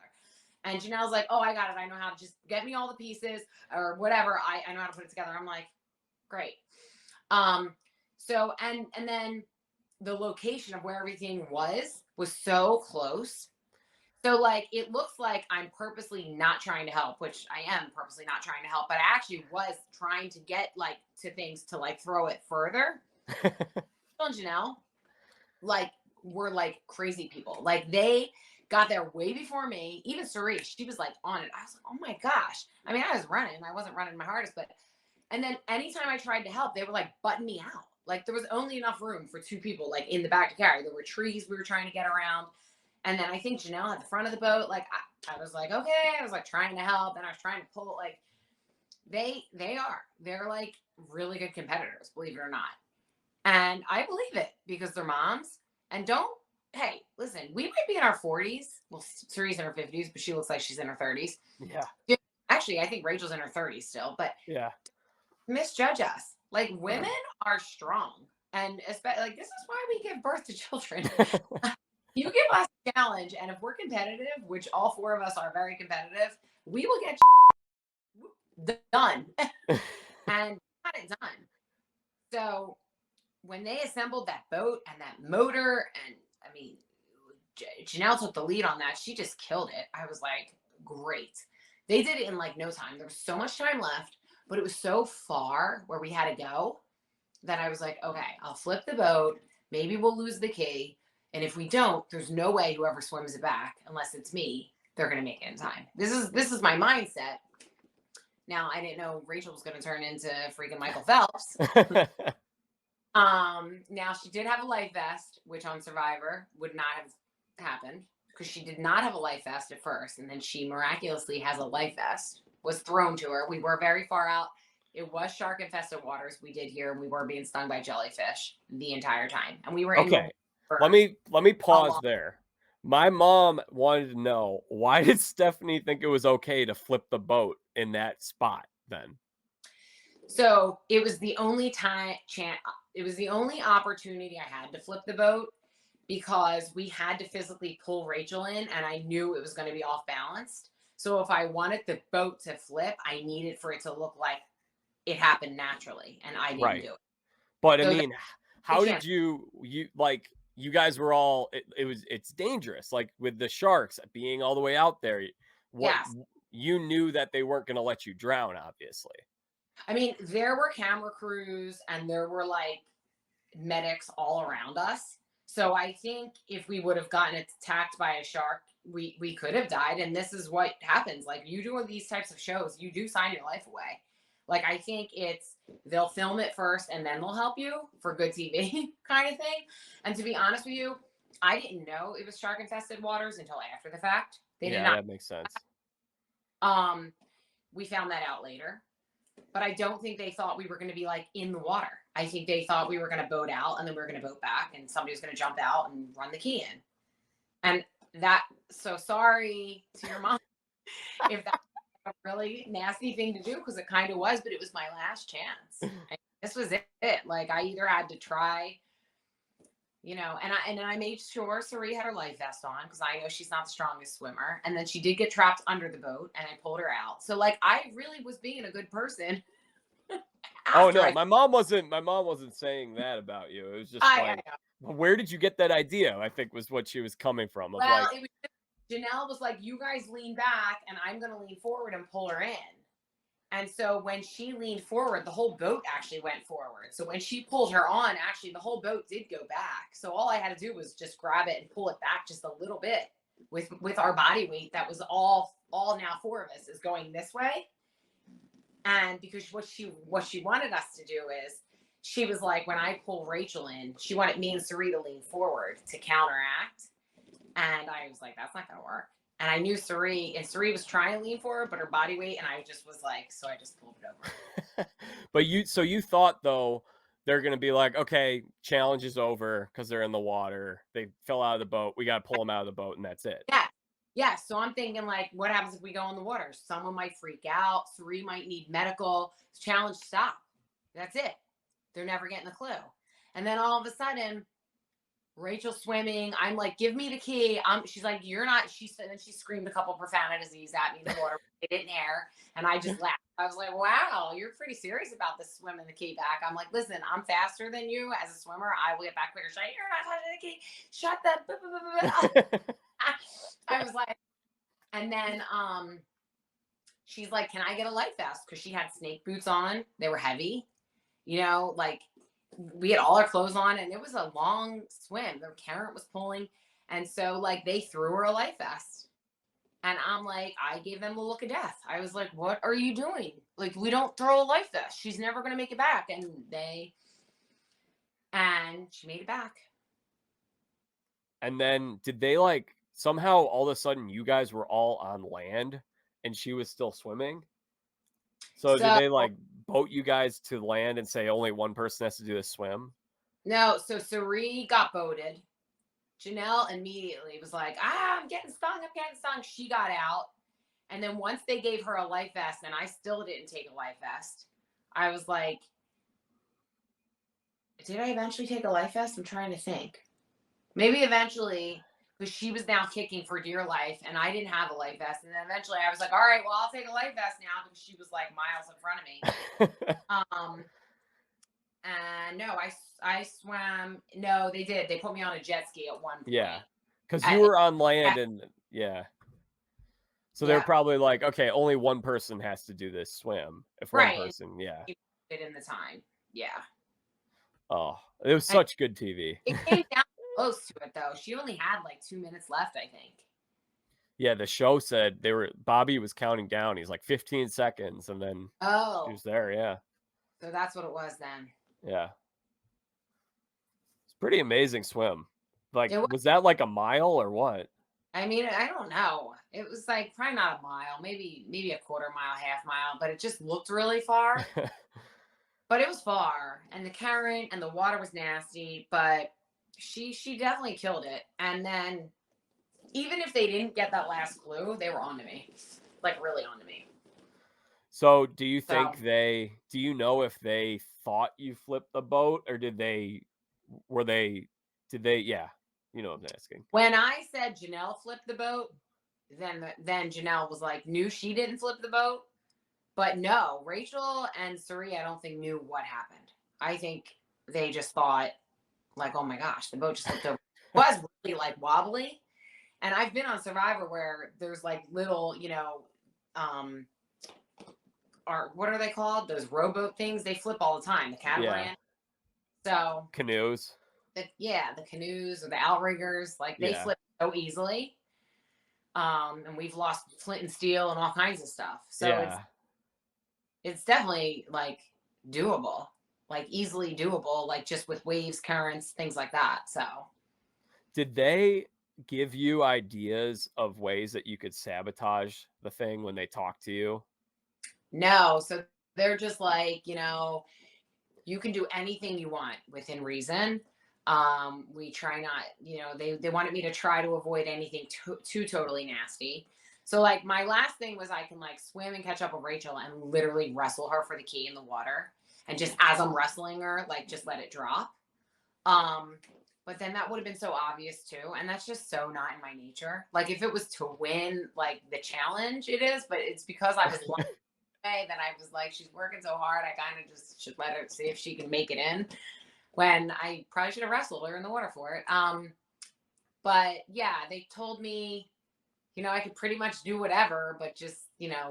Speaker 2: And Janelle's like, oh, I got it. I know how to just get me all the pieces or whatever. I know how to put it together. I'm like, great. So, and then the location of where everything was so close. So like, it looks like I'm purposely not trying to help, which I am purposely not trying to help, but I actually was trying to get like to things to like throw it further. And Janelle, like, were like crazy people. Like, they got there way before me. Even Cirie, she was like on it. I was like, oh my gosh. I mean, I was running. I wasn't running my hardest, but and then anytime I tried to help, they were like butting me out. Like, there was only enough room for two people like in the back to carry. There were trees we were trying to get around. And then I think Janelle at the front of the boat, like I was like, okay, I was like trying to help, and I was trying to pull. Like, they're like really good competitors, believe it or not. And I believe it because they're moms. And hey, listen, we might be in our 40s. Well, Cirie's in her 50s, but she looks like she's in her 30s.
Speaker 1: Yeah.
Speaker 2: Actually, I think Rachel's in her 30s still, but
Speaker 1: Yeah.
Speaker 2: misjudge us. Like, women are strong. And especially, like, this is why we give birth to children. You give us a challenge, and if we're competitive, which all four of us are very competitive, we will get done. And got it done. So when they assembled that boat and that motor, and I mean, Janelle took the lead on that. She just killed it. I was like, great. They did it in like no time. There was so much time left, but it was so far where we had to go that I was like, okay, I'll flip the boat. Maybe we'll lose the key. And if we don't, there's no way whoever swims it back, unless it's me, they're going to make it in time. This is my mindset. Now, I didn't know Rachel was going to turn into freaking Michael Phelps. Now she did have a life vest, which on Survivor would not have happened because she did not have a life vest at first. And then she miraculously has a life vest, was thrown to her. We were very far out. It was shark infested waters. We did hear we were being stung by jellyfish the entire time. And we were
Speaker 1: okay. Let me pause there. My mom wanted to know, why did Stephenie think it was okay to flip the boat in that spot then?
Speaker 2: So it was the only it was the only opportunity I had to flip the boat, because we had to physically pull Rachel in, and I knew it was going to be off balanced. So if I wanted the boat to flip, I needed for it to look like it happened naturally, and I didn't do it.
Speaker 1: But so I mean, how did you like, you guys were all, it's dangerous, like with the sharks being all the way out there. You knew that they weren't going to let you drown, obviously.
Speaker 2: I mean, there were camera crews and there were like medics all around us. So I think if we would have gotten attacked by a shark, we could have died. And this is what happens. Like, you do these types of shows, you do sign your life away. Like, I think they'll film it first and then they'll help you for good TV kind of thing. And to be honest with you, I didn't know it was shark infested waters until after the fact. They did not.
Speaker 1: That makes sense.
Speaker 2: We found that out later, but I don't think they thought we were going to be like in the water. I think they thought we were going to boat out and then we were going to boat back and somebody was going to jump out and run the key in. And so sorry to your mom if that's a really nasty thing to do, because it kind of was, but it was my last chance. And this was it. Like, I either had to try, and I made sure Cirie had her life vest on, because I know she's not the strongest swimmer. And then she did get trapped under the boat and I pulled her out. So like, I really was being a good person.
Speaker 1: Oh no, my mom wasn't saying that about you. It was just where did you get that idea? I think was what she was coming from.
Speaker 2: Well, it was Janelle was like, you guys lean back and I'm going to lean forward and pull her in. And so when she leaned forward, the whole boat actually went forward. So when she pulled her on, actually the whole boat did go back. So all I had to do was just grab it and pull it back just a little bit with our body weight. That was all now four of us is going this way. And because what she wanted us to do is, she was like, when I pull Rachel in, she wanted me and Cirie to lean forward to counteract. And I was like, that's not going to work. And I knew Cirie was trying to lean forward, but her body weight, and I just was like, so I just pulled it over.
Speaker 1: But you thought though, they're going to be like, okay, challenge is over because they're in the water. They fell out of the boat. We got to pull them out of the boat and that's it.
Speaker 2: Yeah. Yeah. So I'm thinking, like, what happens if we go in the water? Someone might freak out. Cirie might need medical. Challenge stop. That's it. They're never getting the clue. And then all of a sudden, Rachel's swimming. I'm like, give me the key. She's like, you're not. She said, and she screamed a couple profanities at me in the water. They didn't air. And I just laughed. I was like, wow, you're pretty serious about this swimming the key back. I'm like, listen, I'm faster than you as a swimmer. I will get back quicker. She's like, you're not touching the key. Shut the. I was like, and then she's like, can I get a life vest? Because she had snake boots on. They were heavy. Like, we had all our clothes on and it was a long swim. The current was pulling. And so like, they threw her a life vest. And I'm like, I gave them the look of death. I was like, what are you doing? Like, we don't throw a life vest. She's never going to make it back. And she made it back.
Speaker 1: And then did they like, somehow all of a sudden you guys were all on land and she was still swimming? So did they like boat you guys to land and say only one person has to do this swim?
Speaker 2: No. So Cirie got boated. Janelle immediately was like, I'm getting stung. She got out. And then once they gave her a life vest, and I still didn't take a life vest, I was like, did I eventually take a life vest? I'm trying to think. Maybe eventually, because she was now kicking for dear life and I didn't have a life vest. And then eventually I was like, all right, well, I'll take a life vest now, because she was like miles in front of me. And no, I swam. No, they did. They put me on a jet ski at one point.
Speaker 1: Yeah. Because you were on land and So they're probably like, okay, only one person has to do this swim. If one person,
Speaker 2: It in the time. Yeah.
Speaker 1: Oh, it was such good TV.
Speaker 2: It came down close to it though. She only had like 2 minutes left, I think.
Speaker 1: Yeah, the show said Bobby was counting down. He's like 15 seconds and then she was there, yeah.
Speaker 2: So that's what it was then.
Speaker 1: Yeah. It's pretty amazing swim. Like, was that like a mile or what?
Speaker 2: I mean, I don't know. It was like probably not a mile, maybe a quarter mile, half mile, but it just looked really far. But it was far, and the current and the water was nasty, but she definitely killed it. And then even if they didn't get that last clue, they were on to me. Like, really on to me.
Speaker 1: So do you think do you know if they thought you flipped the boat, or did they, yeah, you know what I'm asking.
Speaker 2: When I said Janelle flipped the boat, then Janelle was like, knew she didn't flip the boat. But no, Rachel and Cirie, I don't think knew what happened. I think they just thought like, oh my gosh, the boat just flipped over. It was really like wobbly. And I've been on Survivor where there's like little, what are they called? Those rowboat things. They flip all the time. The catamaran. So
Speaker 1: canoes.
Speaker 2: the canoes or the outriggers, like they
Speaker 1: Yeah.
Speaker 2: flip so easily. And we've lost flint and steel and all kinds of stuff. So
Speaker 1: Yeah.
Speaker 2: it's definitely like doable, like easily doable, like just with waves, currents, things like that. So
Speaker 1: Did they give you ideas of ways that you could sabotage the thing when they talk to you?
Speaker 2: no, so they're just like, you can do anything you want within reason. We try not, they wanted me to try to avoid anything too totally nasty. So like my last thing was I can like swim and catch up with Rachel and literally wrestle her for the key in the water. And just as I'm wrestling her, like just let it drop. Um, but then that would have been so obvious too. And that's just so not in my nature. Like if it was to win like the challenge, it is, but it's because I was that I was like, she's working so hard. I kind of just should let her see if she can make it in. When I probably should have wrestled her in the water for it. But yeah, they told me, I could pretty much do whatever, but just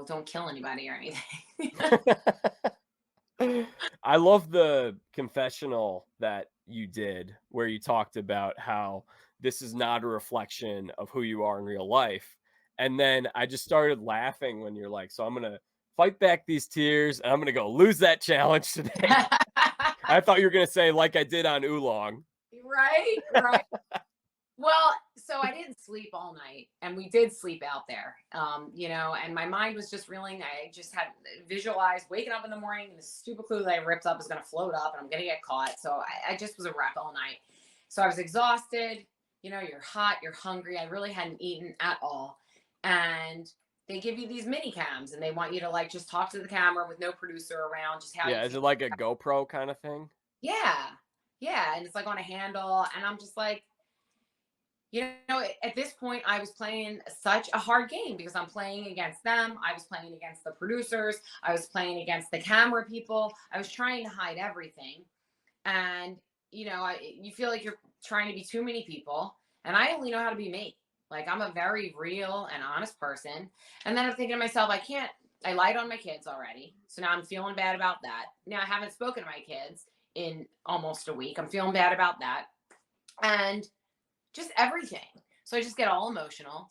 Speaker 2: don't kill anybody or anything.
Speaker 1: I love the confessional that you did where you talked about how this is not a reflection of who you are in real life. And then I just started laughing when you're like, so I'm going to fight back these tears and I'm going to go lose that challenge today. I thought you were going to say, like I did on Oolong.
Speaker 2: Right, right. Well, so I didn't sleep all night, and we did sleep out there, and my mind was just reeling. I just had visualized waking up in the morning, and the stupid clue that I ripped up is going to float up, and I'm going to get caught. So I just was a wreck all night. So I was exhausted. You're hot, you're hungry. I really hadn't eaten at all. And they give you these mini cams, and they want you to like just talk to the camera with no producer around, just how you
Speaker 1: Yeah. Is
Speaker 2: feel.
Speaker 1: it like a GoPro kind of thing?
Speaker 2: Yeah. Yeah. And it's like on a handle. And I'm just like, at this point, I was playing such a hard game because I'm playing against them. I was playing against the producers. I was playing against the camera people. I was trying to hide everything. And, you feel like you're trying to be too many people. And I only know how to be me. Like, I'm a very real and honest person. And then I'm thinking to myself, I lied on my kids already. So now I'm feeling bad about that. Now I haven't spoken to my kids in almost a week. I'm feeling bad about that. And just everything. So I just get all emotional.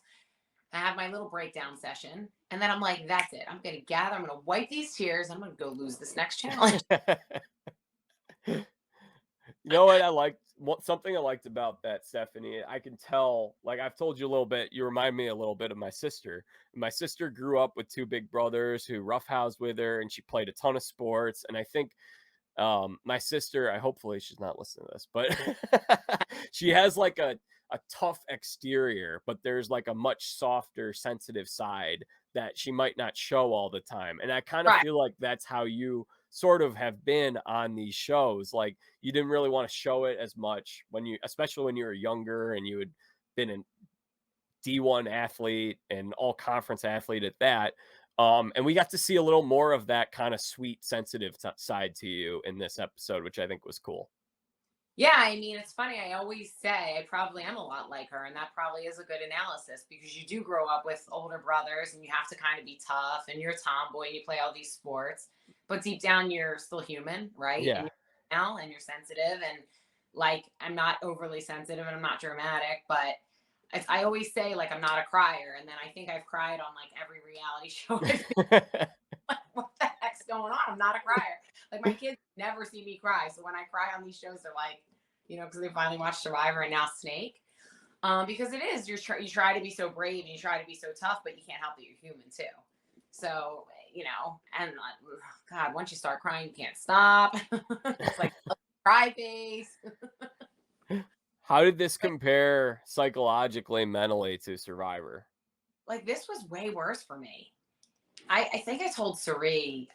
Speaker 2: I have my little breakdown session. And then I'm like, that's it. I'm going to gather. I'm going to wipe these tears. I'm going to go lose this next challenge.
Speaker 1: You know what I liked? Something I liked about that, Stephenie. I can tell, like I've told you a little bit. You remind me a little bit of my sister. My sister grew up with two big brothers who roughhoused with her, and she played a ton of sports. And I think my sister, I hopefully she's not listening to this, but she has like a tough exterior, but there's like a much softer, sensitive side that she might not show all the time. And I kind of
Speaker 2: Right.
Speaker 1: feel like that's how you sort of have been on these shows. Like you didn't really want to show it as much when you, especially when you were younger and you had been a D1 athlete and all conference athlete at that. And we got to see a little more of that kind of sweet, sensitive side to you in this episode, which I think was cool.
Speaker 2: Yeah. I mean, it's funny. I always say I probably am a lot like her. And that probably is a good analysis because you do grow up with older brothers and you have to kind of be tough and you're a tomboy and you play all these sports. But deep down, you're still human, right? And
Speaker 1: Yeah.
Speaker 2: you're sensitive. And like, I'm not overly sensitive and I'm not dramatic, but I always say like I'm not a crier, and then I think I've cried on like every reality show. Like, what the heck's going on? I'm not a crier. Like my kids never see me cry, so when I cry on these shows, they're like, because they finally watched Survivor and now Snake. Because it is you try to be so brave and you try to be so tough, but you can't help that you're human too. So and God, once you start crying, you can't stop. It's like a cry face.
Speaker 1: How did this compare psychologically, mentally to Survivor?
Speaker 2: Like this was way worse for me. I think I told Cirie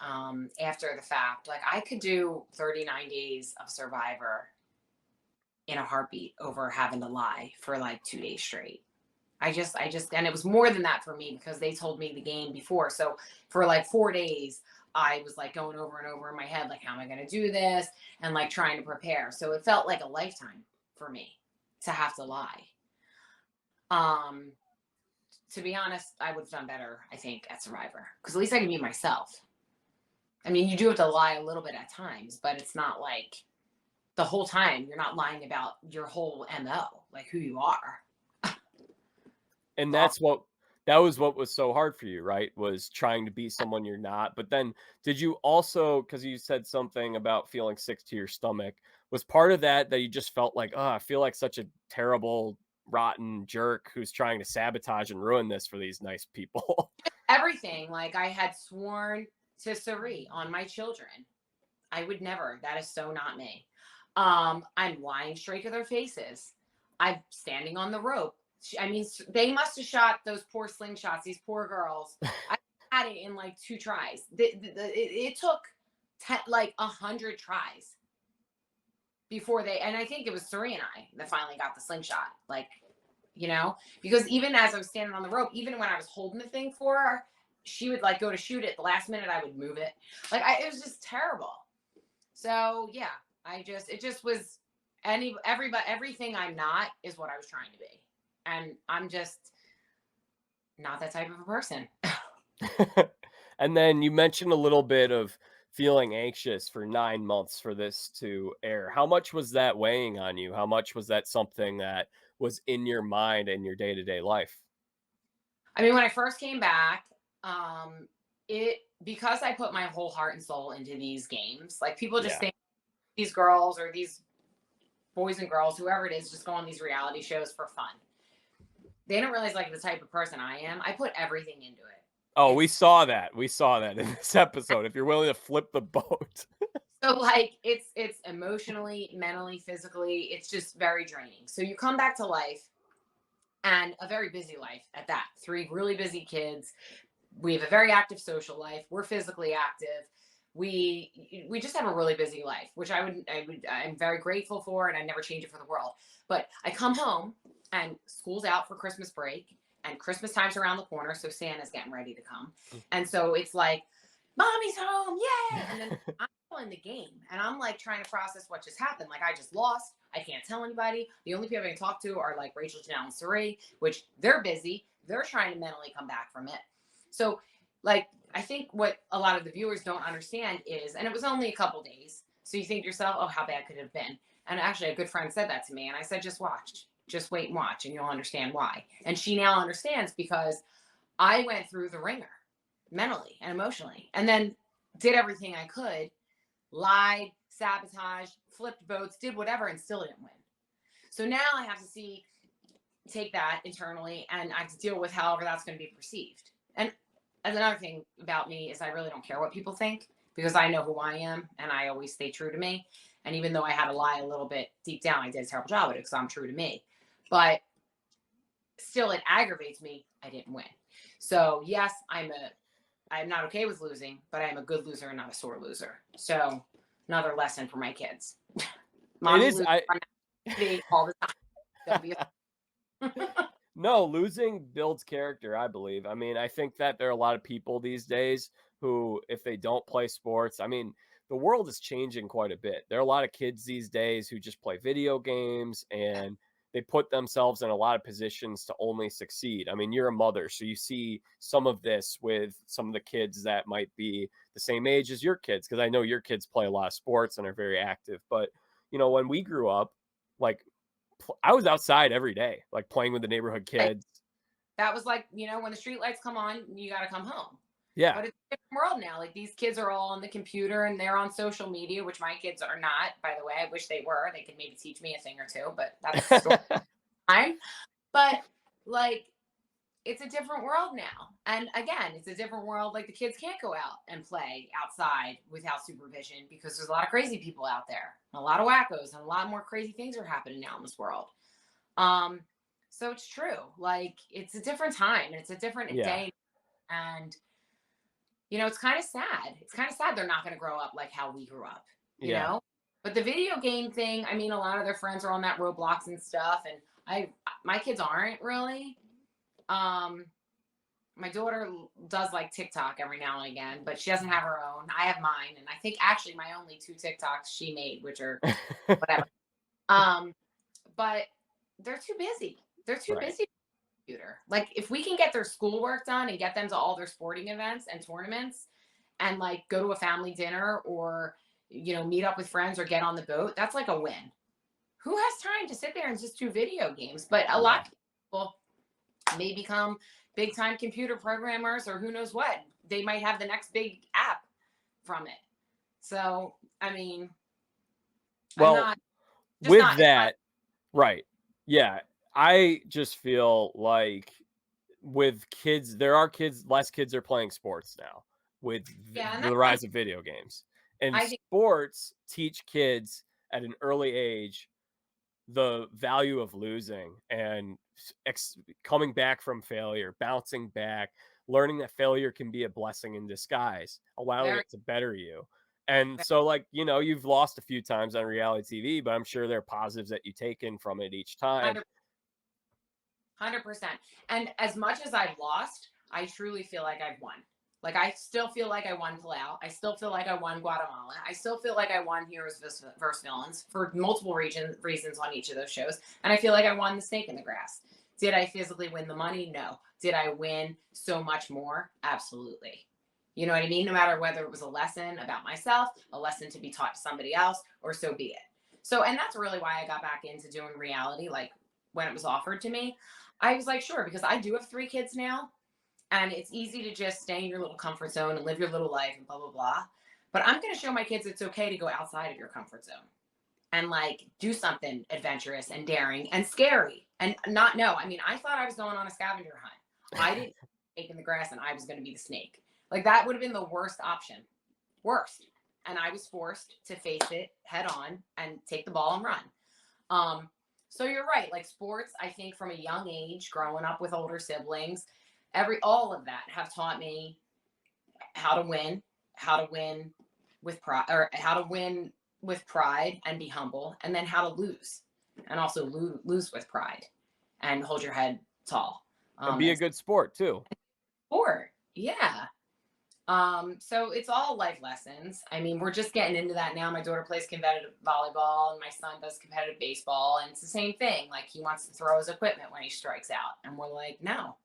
Speaker 2: after the fact, like I could do 39 days of Survivor in a heartbeat over having to lie for like 2 days straight. And it was more than that for me because they told me the game before. So for like 4 days, I was like going over and over in my head, like, how am I going to do this? And like trying to prepare. So it felt like a lifetime for me to have to lie. Um, to be honest, I would have done better, I think, at Survivor because at least I can be myself. I mean, you do have to lie a little bit at times, but it's not like the whole time you're not lying about your whole MO, like who you are.
Speaker 1: And
Speaker 2: Oh,
Speaker 1: that was what was so hard for you, right? Was trying to be someone you're not. But then did you also, because you said something about feeling sick to your stomach, was part of that that you just felt like, oh, I feel like such a terrible, rotten jerk who's trying to sabotage and ruin this for these nice people?
Speaker 2: everything. Like I had sworn to Cirie on my children. I would never. That is so not me. I'm lying straight to their faces. I'm standing on the rope. I mean, they must have shot those poor slingshots, these poor girls. I had it in like 2 tries. It took like 100 tries before they, and I think it was Cirie and I that finally got the slingshot. Like, because even as I was standing on the rope, even when I was holding the thing for her, she would like go to shoot it. The last minute, I would move it. Like, it was just terrible. So yeah, it just was everything I'm not is what I was trying to be. And I'm just not that type of a person.
Speaker 1: And then you mentioned a little bit of feeling anxious for 9 months for this to air. How much was that weighing on you? How much was that something that was in your mind and your day-to-day life?
Speaker 2: I mean, when I first came back, it because I put my whole heart and soul into these games, like people just
Speaker 1: Yeah.
Speaker 2: think these girls or these boys and girls, whoever it is, just go on these reality shows for fun. They don't realize like the type of person I am. I put everything into it.
Speaker 1: Oh, we
Speaker 2: It's
Speaker 1: saw that. We saw that in this episode. If you're willing to flip the boat.
Speaker 2: so like it's emotionally, mentally, physically, it's just very draining. So you come back to life and a very busy life at that. 3 really busy kids. We have a very active social life. We're physically active. We just have a really busy life, which I'm very grateful for, and I never change it for the world. But I come home and school's out for Christmas break, and Christmas time's around the corner, so Santa's getting ready to come, and so it's like, mommy's home, yay! And then I'm in the game, and I'm like trying to process what just happened. Like I just lost. I can't tell anybody. The only people I can talk to are like Rachel, Janelle, and Cirie, which they're busy. They're trying to mentally come back from it. So, like, I think what a lot of the viewers don't understand is, and it was only a couple days, so you think to yourself, oh, how bad could it have been? And actually, a good friend said that to me, and I said, just watch, just wait and watch, and you'll understand why. And she now understands because I went through the ringer mentally and emotionally, and then did everything I could, lied, sabotage, flipped boats, did whatever, and still didn't win. So now I have to take that internally, and I have to deal with however that's going to be perceived. And another thing about me is I really don't care what people think because I know who I am and I always stay true to me. And even though I had to lie a little bit deep down, I did a terrible job at it because I'm true to me. But still, it aggravates me. I didn't win. So yes, I'm not okay with losing, but I'm a good loser and not a sore loser. So another lesson for my kids. Mommy loses all the time. Don't be
Speaker 1: No, losing builds character, I believe. I mean, I think that there are a lot of people these days who, if they don't play sports, I mean, the world is changing quite a bit. There are a lot of kids these days who just play video games and they put themselves in a lot of positions to only succeed. I mean, you're a mother, so you see some of this with some of the kids that might be the same age as your kids, because I know your kids play a lot of sports and are very active. But, when we grew up, like, I was outside every day, like playing with the neighborhood kids.
Speaker 2: That was like, when the street lights come on, you got to come home.
Speaker 1: Yeah.
Speaker 2: But it's a different world now. Like these kids are all on the computer and they're on social media, which my kids are not, by the way. I wish they were. They could maybe teach me a thing or two, but that's the story time. But like, it's a different world now. And again, it's a different world. Like the kids can't go out and play outside without supervision because there's a lot of crazy people out there, and a lot of wackos, and a lot more crazy things are happening now in this world. So it's true. Like it's a different time and it's a different day. And it's kind of sad. It's kind of sad they're not going to grow up like how we grew up, you know? But the video game thing, I mean, a lot of their friends are on that Roblox and stuff. And my kids aren't really. My daughter does like TikTok every now and again, but she doesn't have her own. I have mine. And I think actually my only 2 TikToks she made, which are whatever. But they're too busy. They're too busy. Computer. Like if we can get their schoolwork done and get them to all their sporting events and tournaments and like go to a family dinner or meet up with friends or get on the boat, that's like a win. Who has time to sit there and just do video games? But a lot of people may become big time computer programmers or who knows what. They might have the next big app from it. So, I mean,
Speaker 1: Well, with that, right. Yeah. I just feel like with kids, less kids are playing sports now with
Speaker 2: yeah, and
Speaker 1: the rise of video games. And
Speaker 2: I think
Speaker 1: sports teach kids at an early age the value of losing and coming back from failure, bouncing back, learning that failure can be a blessing in disguise, allowing it to better you. And so, like, you've lost a few times on reality TV, but I'm sure there are positives that you take in from it each time.
Speaker 2: 100%. And as much as I've lost, I truly feel like I've won. Like, I still feel like I won Palau. I still feel like I won Guatemala. I still feel like I won Heroes vs. Villains for multiple reasons on each of those shows. And I feel like I won the Snake in the Grass. Did I physically win the money? No. Did I win so much more? Absolutely. You know what I mean? No matter whether it was a lesson about myself, a lesson to be taught to somebody else, or so be it. So, and that's really why I got back into doing reality, like when it was offered to me. I was like, sure, because I do have 3 kids now. And it's easy to just stay in your little comfort zone and live your little life and blah, blah, blah. But I'm going to show my kids it's okay to go outside of your comfort zone and like do something adventurous and daring and scary and not know. I mean, I thought I was going on a scavenger hunt. I didn't snake in the grass and I was going to be the snake. Like that would have been the worst option. Worst. And I was forced to face it head on and take the ball and run. So you're right. Like sports, I think from a young age, growing up with older siblings, all of that have taught me how to win with pride, or how to win with pride and be humble, and then how to lose and also lose with pride and hold your head tall.
Speaker 1: And be a good sport too.
Speaker 2: Sport. Yeah. So it's all life lessons. I mean, we're just getting into that now. My daughter plays competitive volleyball and my son does competitive baseball, and it's the same thing. Like he wants to throw his equipment when he strikes out. And we're like, no.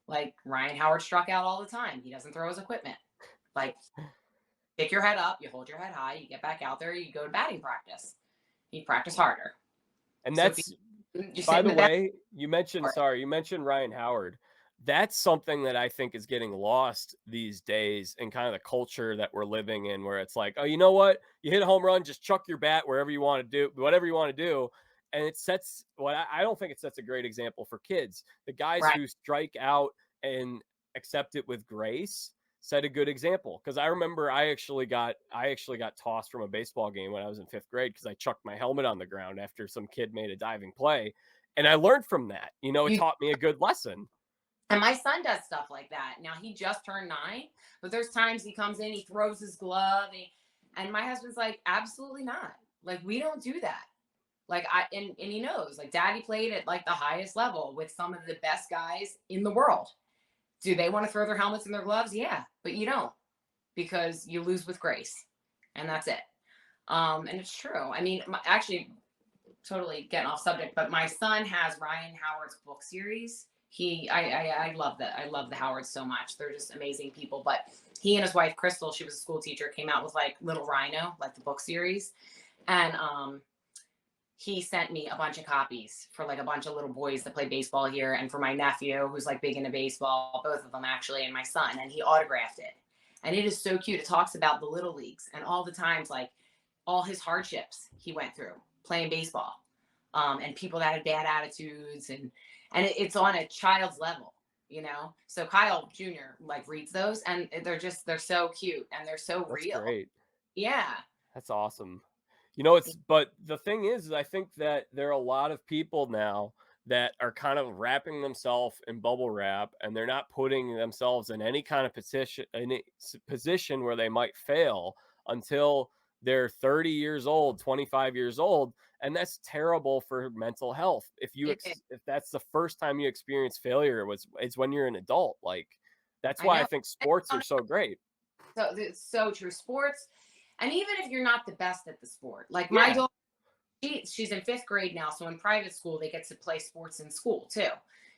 Speaker 2: Like Ryan Howard struck out all the time. He doesn't throw his equipment. Like pick your head up, you hold your head high, you get back out there, you go to batting practice. You practice harder.
Speaker 1: And that's, by the way, you mentioned Ryan Howard. That's something that I think is getting lost these days in kind of the culture that we're living in, where it's like, oh, you know what? You hit a home run, just chuck your bat wherever you want to do, whatever you want to do. And it sets I don't think it sets a great example for kids. The guys who strike out and accept it with grace set a good example. Because I remember I actually got tossed from a baseball game when I was in 5th grade because I chucked my helmet on the ground after some kid made a diving play. And I learned from that. It taught me a good lesson.
Speaker 2: And my son does stuff like that. Now he just turned 9, but there's times he comes in, he throws his glove, and my husband's like, absolutely not. Like, we don't do that. Like and he knows, like daddy played at like the highest level with some of the best guys in the world. Do they want to throw their helmets and their gloves? Yeah, but you don't, because you lose with grace, and that's it. And it's true. I mean, actually, totally getting off subject, but my son has Ryan Howard's book series. I love that. I love the Howards so much. They're just amazing people. But he and his wife Crystal, she was a school teacher, came out with like Little Rhino, like the book series, and he sent me a bunch of copies for like a bunch of little boys that play baseball here, and for my nephew who's like big into baseball, both of them actually, and my son, and he autographed it. And it is so cute. It talks about the little leagues and all the times, like all his hardships he went through playing baseball, and people that had bad attitudes, and it's on a child's level, So Kyle Jr. like reads those, and they're so cute and they're so real.
Speaker 1: Great.
Speaker 2: Yeah.
Speaker 1: That's awesome. But the thing is I think that there are a lot of people now that are kind of wrapping themselves in bubble wrap, and they're not putting themselves in any kind of position where they might fail until they're 30 years old, 25 years old. And that's terrible for mental health. If that's the first time you experience failure, it's when you're an adult. Like, that's why I think sports are so great.
Speaker 2: So it's so true. Sports. And even if you're not the best at the sport, like my daughter, she's in 5th grade now. So in private school, they get to play sports in school too.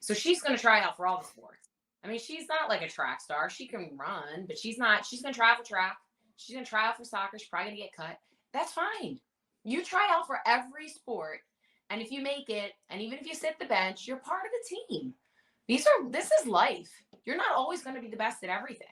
Speaker 2: So she's going to try out for all the sports. I mean, she's not like a track star. She can run, but she's going to try for track. She's going to try out for soccer. She's probably going to get cut. That's fine. You try out for every sport. And if you make it, and even if you sit the bench, you're part of the team. This is life. You're not always going to be the best at everything.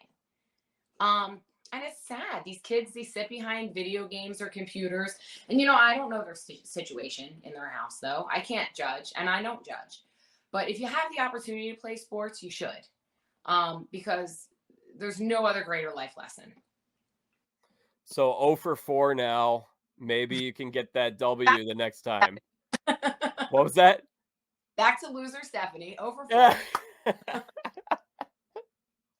Speaker 2: And it's sad. These kids, they sit behind video games or computers. And, I don't know their situation in their house, though. I can't judge, and I don't judge. But if you have the opportunity to play sports, you should. Because there's no other greater life lesson.
Speaker 1: So 0 for 4 now. Maybe you can get that W the next time. What was that?
Speaker 2: Back to loser Stephenie. 0 for 4.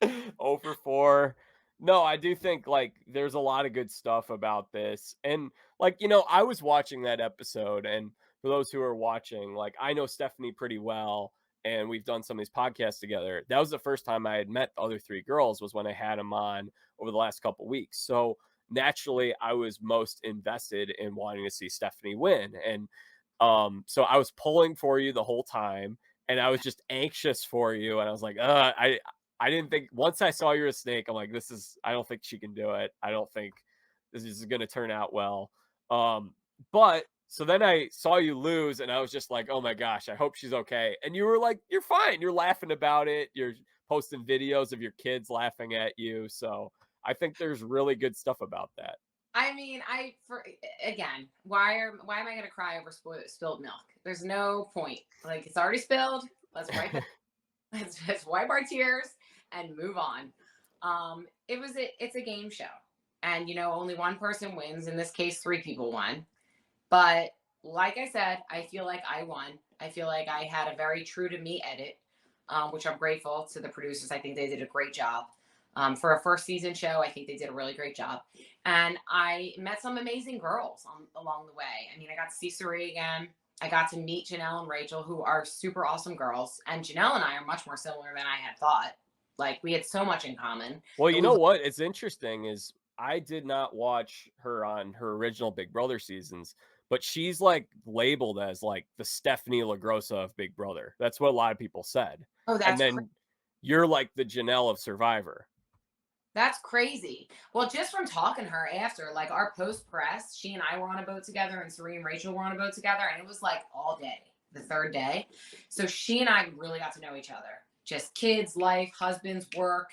Speaker 1: 0 for 4. No, I do think there's a lot of good stuff about this. And I was watching that episode, and for those who are watching, I know Stephenie pretty well, and we've done some of these podcasts together. That was the first time I had met the other 3 girls, was when I had them on over the last couple weeks. So naturally, I was most invested in wanting to see Stephenie win. And so I was pulling for you the whole time, and I was just anxious for you. And I was like, I didn't think, once I saw you're a snake, I'm like, I don't think she can do it. I don't think this is going to turn out well. But so then I saw you lose, and I was just like, oh my gosh, I hope she's okay. And you were like, you're fine. You're laughing about it. You're posting videos of your kids laughing at you. So I think there's really good stuff about that.
Speaker 2: I mean, again, why am I going to cry over spilled milk? There's no point. It's already spilled. Let's wipe it. Let's wipe our tears and move on. It's a game show, and only one person wins. In this case, 3 people won. But like I said, I feel like I won. I feel like I had a very true to me edit, which I'm grateful to the producers. I think they did a great job. For a first season show, I think they did a really great job. And I met some amazing girls along the way. I mean, I got to see Cirie again. I got to meet Janelle and Rachel, who are super awesome girls. And Janelle and I are much more similar than I had thought. We had so much in common.
Speaker 1: Well, you know what? It's interesting is I did not watch her on her original Big Brother seasons, but she's labeled as the Stephenie LaGrossa of Big Brother. That's what a lot of people said.
Speaker 2: Oh, that's
Speaker 1: and then you're the Janelle of Survivor.
Speaker 2: That's crazy. Well, just from talking to her after, our post press, she and I were on a boat together, and Cirie and Rachel were on a boat together, and it was all day, the 3rd day. So she and I really got to know each other. Just kids, life, husbands, work,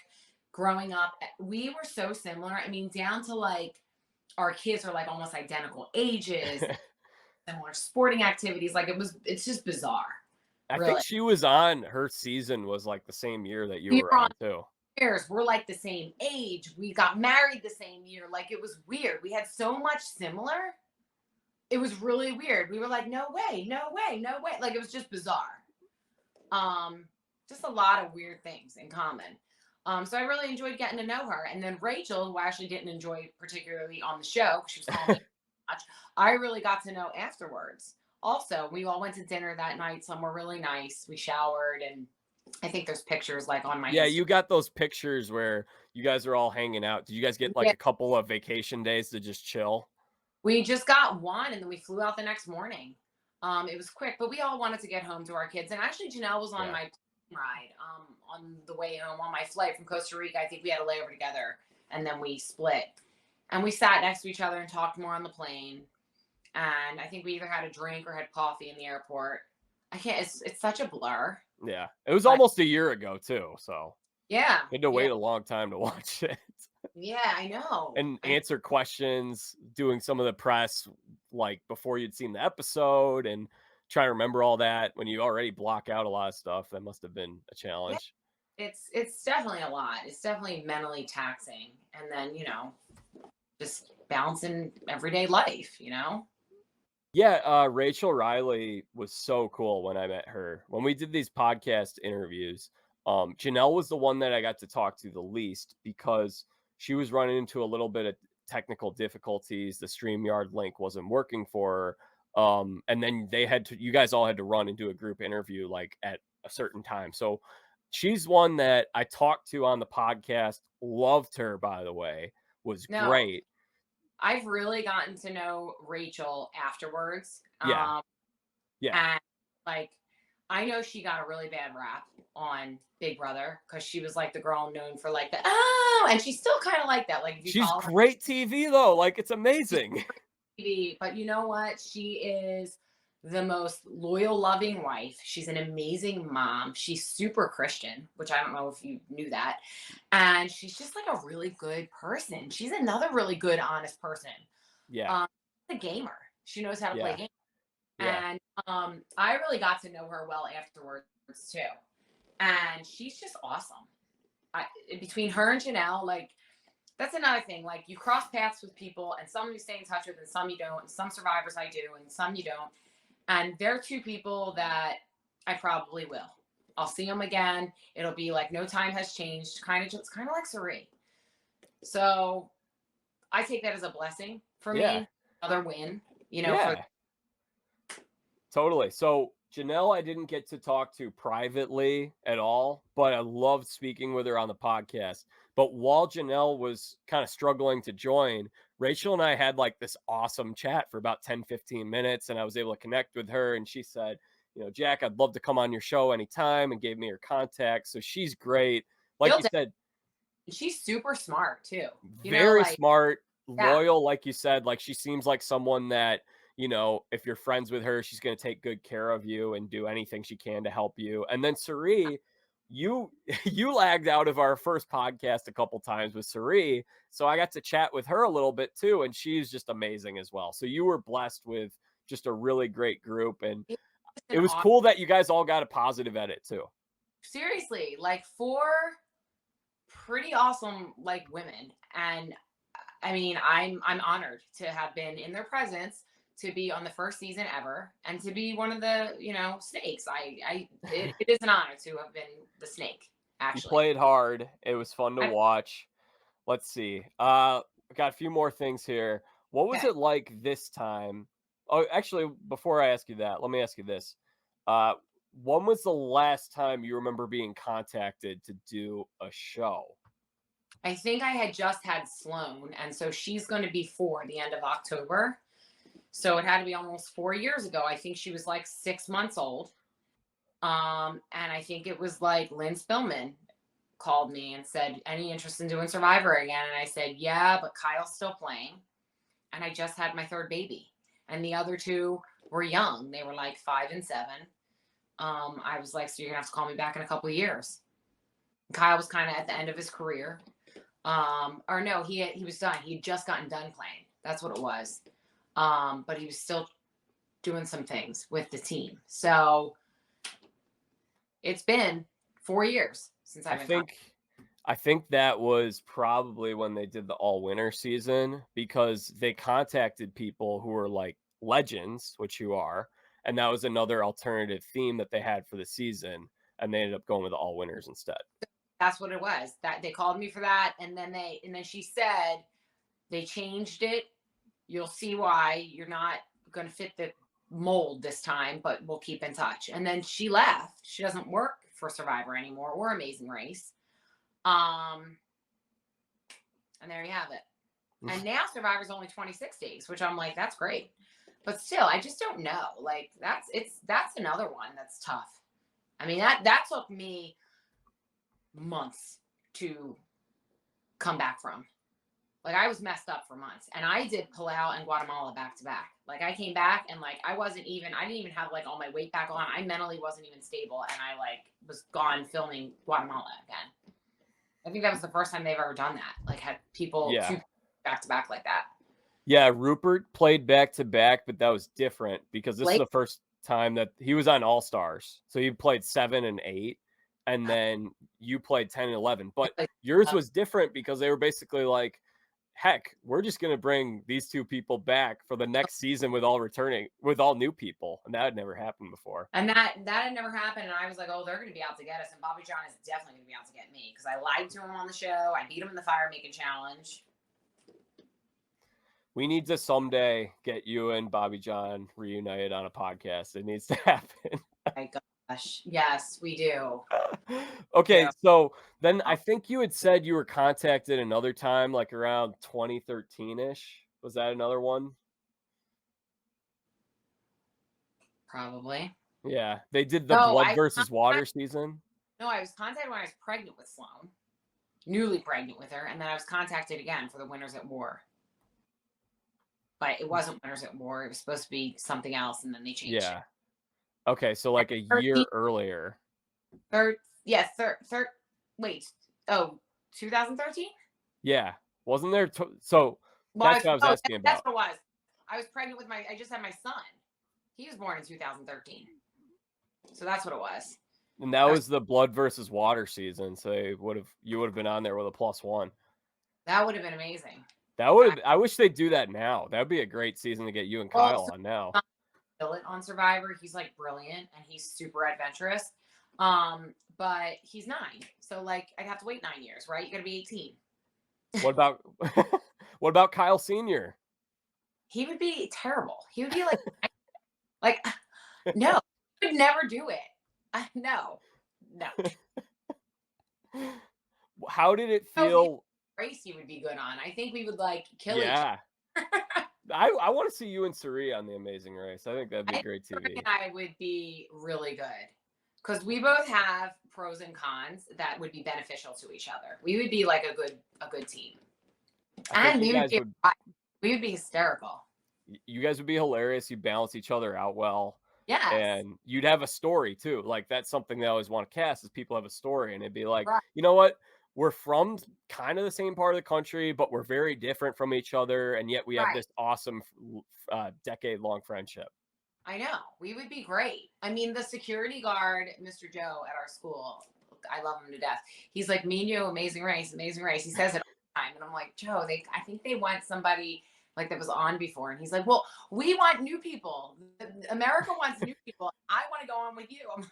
Speaker 2: growing up. We were so similar. I mean, down to our kids are almost identical ages, similar sporting activities. It's just bizarre.
Speaker 1: I think she was on, her season was the same year that you were on too.
Speaker 2: We're the same age. We got married the same year. It was weird. We had so much similar. It was really weird. We were no way, no way, no way. It was just bizarre. Just a lot of weird things in common. So I really enjoyed getting to know her. And then Rachel, who I actually didn't enjoy particularly on the show, because she was calling me much, I really got to know afterwards. Also, we all went to dinner that night somewhere really nice. We showered, and I think there's pictures on my
Speaker 1: Instagram. You got those pictures where you guys are all hanging out. Did you guys get a couple of vacation days to just chill?
Speaker 2: We just got one, and then we flew out the next morning. It was quick, but we all wanted to get home to our kids. And actually, Janelle was on my ride on the way home on my flight from Costa Rica. I think we had a layover together, and then we split. And we sat next to each other and talked more on the plane. And I think we either had a drink or had coffee in the airport. I can't. It's such a blur.
Speaker 1: Yeah, it was almost a year ago too. So
Speaker 2: yeah,
Speaker 1: you had to wait a long time to watch it.
Speaker 2: Yeah, I know.
Speaker 1: And answer questions, doing some of the press before you'd seen the episode, and try to remember all that when you already block out a lot of stuff. That must have been a challenge.
Speaker 2: Yeah. It's definitely a lot. It's definitely mentally taxing, and then just balancing everyday life.
Speaker 1: Yeah, Rachel Reilly was so cool when I met her. When we did these podcast interviews, Janelle was the one that I got to talk to the least, because she was running into a little bit of technical difficulties. The StreamYard link wasn't working for her. And then you guys all had to run and do a group interview at a certain time. So she's one that I talked to on the podcast. Loved her, by the way, was great.
Speaker 2: I've really gotten to know Rachel afterwards.
Speaker 1: Yeah.
Speaker 2: And I know she got a really bad rap on Big Brother because she was like the girl known for like the and she's still kind of like that. Like if you
Speaker 1: She's
Speaker 2: follow her
Speaker 1: great TV though. Like it's amazing.
Speaker 2: TV, but you know what? She is the most loyal, loving wife. She's an amazing mom. She's super Christian, which I don't know if you knew that. And she's just like a really good person. She's another really good, honest person.
Speaker 1: Yeah.
Speaker 2: A gamer. She knows how to play
Speaker 1: Yeah.
Speaker 2: games.
Speaker 1: Yeah.
Speaker 2: And I really got to know her well afterwards too. And she's just awesome. Between her and Janelle, like that's another thing. Like you cross paths with people, and some you stay in touch with, and some you don't. And some survivors I do, and some you don't. And they're two people that I probably will. I'll see them again. It'll be like no time has changed. Kind of like Cirie. So I take that as a blessing for
Speaker 1: Yeah.
Speaker 2: me. Another win,
Speaker 1: Yeah.
Speaker 2: for
Speaker 1: Totally. So Janelle, I didn't get to talk to privately at all, but I loved speaking with her on the podcast. But while Janelle was kind of struggling to join, Rachel and I had like this awesome chat for about 10, 15 minutes, and I was able to connect with her. And she said, Jack, I'd love to come on your show anytime, and gave me her contact. So she's great. Like you said,
Speaker 2: she's super smart too.
Speaker 1: Very smart,
Speaker 2: yeah.
Speaker 1: loyal, like you said. Like she seems like someone that, if you're friends with her, she's going to take good care of you and do anything she can to help you. And then Cirie, you lagged out of our first podcast a couple times with Cirie, so I got to chat with her a little bit too, and she's just amazing as well. So you were blessed with just a really great group, and it was cool that you guys all got a positive edit too.
Speaker 2: Seriously, like 4 pretty awesome like women, and I mean I'm honored to have been in their presence, to be on the first season ever, and to be one of the snakes. It is an honor to have been the snake. Actually,
Speaker 1: you played hard. It was fun to watch. Let's see. I got a few more things here. What was it like this time? Oh, actually, before I ask you that, let me ask you this. When was the last time you remember being contacted to do a show?
Speaker 2: I think I had just had Sloan, and so she's going to be 4 the end of October. So it had to be almost 4 years ago. I think she was like 6 months old. And I think it was like Lynn Spillman called me and said, any interest in doing Survivor again? And I said, yeah, but Kyle's still playing. And I just had my 3rd baby. And the other 2 were young. They were like 5 and 7. I was like, so you're gonna have to call me back in a couple of years. Kyle was kind of at the end of his career. Or no, he was done. He had just gotten done playing. That's what it was. But he was still doing some things with the team. So it's been 4 years since I've been.
Speaker 1: I think that was probably when they did the all winter season, because they contacted people who were like legends, which you are. And that was another alternative theme that they had for the season. And they ended up going with the all winners instead.
Speaker 2: That's what it was. That they called me for that. And then she said they changed it. You'll see why. You're not going to fit the mold this time, but we'll keep in touch. And then she left. She doesn't work for Survivor anymore or Amazing Race. And there you have it. And now Survivor's only 26 days, which I'm like, that's great. But still, I just don't know. Like that's another one that's tough. I mean, that took me months to come back from. Like I was messed up for months, and I did Palau and Guatemala back to back. Like I came back and like I didn't even have like all my weight back on. I mentally wasn't even stable, and I like was gone filming Guatemala again. I think that was the first time they've ever done that. Like had people two back to back like that.
Speaker 1: Yeah, Rupert played back to back, but that was different because this is the first time that he was on All Stars. So he played 7 and 8, and then you played 10 and 11. But yours was different because they were basically like, heck, we're just going to bring these 2 people back for the next season with all new people. And that had never happened before.
Speaker 2: And that had never happened. And I was like, oh, they're going to be out to get us. And Bobby John is definitely going to be out to get me because I lied to him on the show. I beat him in the fire making challenge.
Speaker 1: We need to someday get you and Bobby John reunited on a podcast. It needs to happen.
Speaker 2: Oh my gosh. Yes, we do.
Speaker 1: Okay, so then I think you had said you were contacted another time, like around 2013-ish. Was that another one?
Speaker 2: Probably.
Speaker 1: Yeah, they did the
Speaker 2: No,
Speaker 1: blood versus water season.
Speaker 2: no, I was contacted when I was pregnant with Sloan, newly pregnant with her, and then I was contacted again for the Winners at War. But it wasn't Winners at War. It was supposed to be something else, and then they changed it.
Speaker 1: Yeah. Okay, so like a
Speaker 2: 13,
Speaker 1: year earlier.
Speaker 2: third, yeah, wait, oh, 2013?
Speaker 1: Yeah. Wasn't there so
Speaker 2: Well,
Speaker 1: that's what I was
Speaker 2: oh,
Speaker 1: asking
Speaker 2: that's
Speaker 1: about.
Speaker 2: what it was. I was pregnant with I just had my son. He was born in 2013. So that's what it was.
Speaker 1: And that
Speaker 2: I was,
Speaker 1: was the blood versus water season, so you would have been on there with a +1.
Speaker 2: that would have been amazing.
Speaker 1: That would have I wish they'd do that now. That'd be a great season to get you and
Speaker 2: Well,
Speaker 1: Kyle on now.
Speaker 2: Billet on Survivor. He's like brilliant and he's super adventurous. But he's 9. So like I'd have to wait 9 years, right? You gotta be 18.
Speaker 1: What about what about Kyle Sr.?
Speaker 2: He would be terrible. He would be like no, he would never do it. No.
Speaker 1: How did it
Speaker 2: No,
Speaker 1: feel?
Speaker 2: race he would be good on. I think we would like kill each
Speaker 1: Yeah.
Speaker 2: other.
Speaker 1: I want to see you and Cirie on The Amazing Race. I think that'd be
Speaker 2: I
Speaker 1: great
Speaker 2: think
Speaker 1: TV.
Speaker 2: I would be really good because we both have pros and cons that would be beneficial to each other. We would be like a good team, and we would be hysterical.
Speaker 1: You guys would be hilarious. You balance each other out well.
Speaker 2: Yes.
Speaker 1: And you'd have a story too. Like that's something they always want to cast is people have a story, and it'd be like,
Speaker 2: Right.
Speaker 1: you know what? We're from kind of the same part of the country, but we're very different from each other, and yet we have this awesome decade-long friendship.
Speaker 2: I know. We would be great. I mean, the security guard, Mr. Joe at our school, I love him to death. He's like, me and you, amazing race, amazing race. He says it all the time. And I'm like, Joe, I think they want somebody like that was on before. And he's like, well, we want new people. America wants new people. I want to go on with you. I'm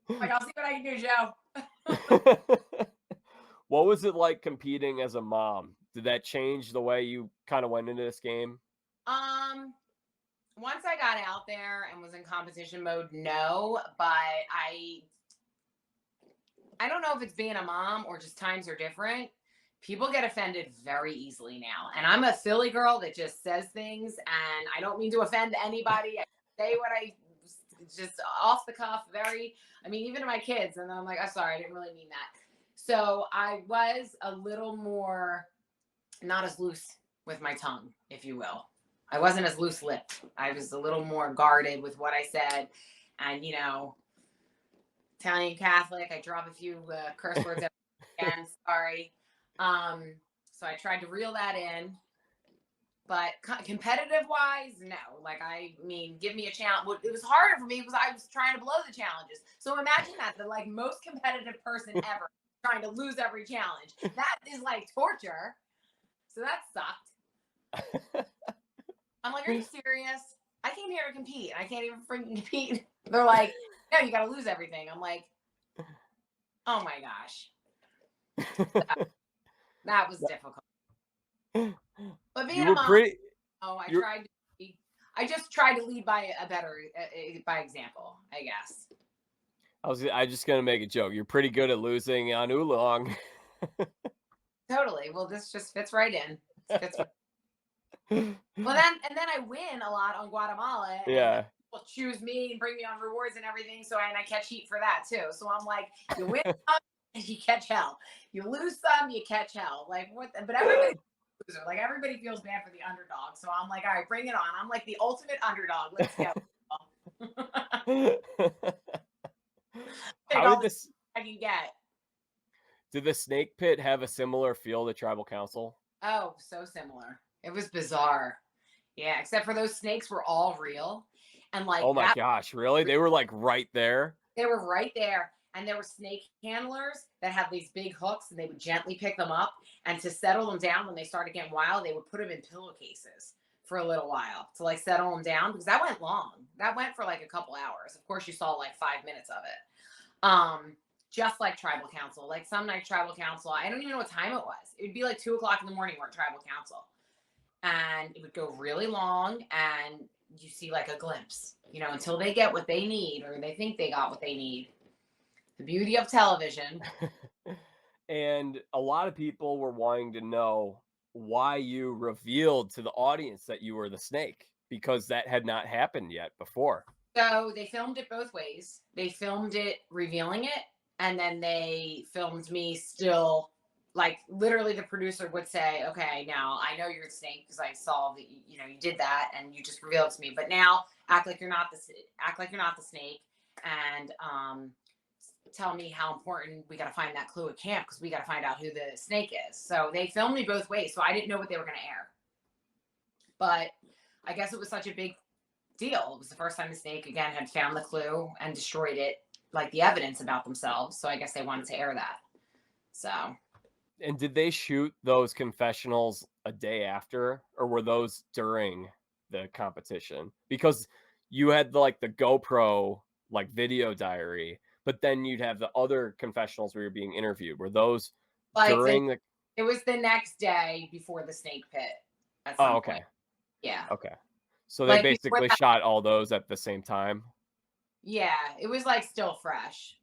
Speaker 2: like, I'll see what I can do, Joe.
Speaker 1: What was it like competing as a mom? Did that change the way you kind of went into this game?
Speaker 2: Once I got out there and was in competition mode, no, but I don't know if it's being a mom or just times are different. People get offended very easily now. And I'm a Philly girl that just says things and I don't mean to offend anybody. I say what I just off the cuff, even to my kids. And then I'm like, I'm sorry, I didn't really mean that. So I was a little more not as loose with my tongue, if you will. I wasn't as loose lipped. I was a little more guarded with what I said. And, Italian Catholic, I drop a few curse words again. Sorry. So I tried to reel that in. But competitive wise, no. Like, give me a challenge. It was harder for me because I was trying to blow the challenges. So imagine that, the like most competitive person ever trying to lose every challenge. That is like torture. So that sucked. I'm like, are you serious? I came here to compete. I can't even freaking compete. They're like, no, you got to lose everything. I'm like, oh my gosh. That was difficult. But being a mom, I just tried to lead by by example, I guess.
Speaker 1: I just gonna make a joke. You're pretty good at losing on Oolong.
Speaker 2: Totally. Well, this just fits right in. Well, then I win a lot on Guatemala.
Speaker 1: Yeah.
Speaker 2: People choose me and bring me on rewards and everything. So and I catch heat for that too. So I'm like, you win some, you catch hell. You lose some, you catch hell. Like what? But everybody's a loser. Like everybody feels bad for the underdog. So I'm like, all right, bring it on. I'm like the ultimate underdog. Let's go.
Speaker 1: How did this?
Speaker 2: I can get.
Speaker 1: Did the snake pit have a similar feel to tribal council?
Speaker 2: Oh, so similar. It was bizarre. Yeah, except for those snakes were all real. And like,
Speaker 1: oh my gosh, really? They were like right there?
Speaker 2: They were right there. And there were snake handlers that had these big hooks and they would gently pick them up. And to settle them down when they started getting wild, they would put them in pillowcases for a little while to like settle them down because that went long. That went for like a couple hours. Of course, you saw like 5 minutes of it. Just like tribal council, like some night tribal council, I don't even know what time it was. It would be like 2:00 in the morning. We're at tribal council and it would go really long and you see like a glimpse, until they get what they need or they think they got what they need. The beauty of television.
Speaker 1: And a lot of people were wanting to know why you revealed to the audience that you were the snake. because that had not happened yet before.
Speaker 2: So they filmed it both ways. They filmed it revealing it, and then they filmed me still, like literally the producer would say, okay, now I know you're the snake because I saw that you did that and you just revealed it to me, but now act like you're not the snake, and tell me how important we got to find that clue at camp because we got to find out who the snake is. So they filmed me both ways, so I didn't know what they were going to air, but I guess it was such a big deal. It was the first time the snake again had found the clue and destroyed it, like the evidence about themselves. So I guess they wanted to air that. So.
Speaker 1: And did they shoot those confessionals a day after, or were those during the competition? Because you had the GoPro video diary, but then you'd have the other confessionals where you're being interviewed. Were those during the?
Speaker 2: It was the next day before the snake pit. At
Speaker 1: Oh,
Speaker 2: some
Speaker 1: okay.
Speaker 2: point. Yeah.
Speaker 1: Okay. So they basically shot all those at the same time.
Speaker 2: Yeah, it was still fresh.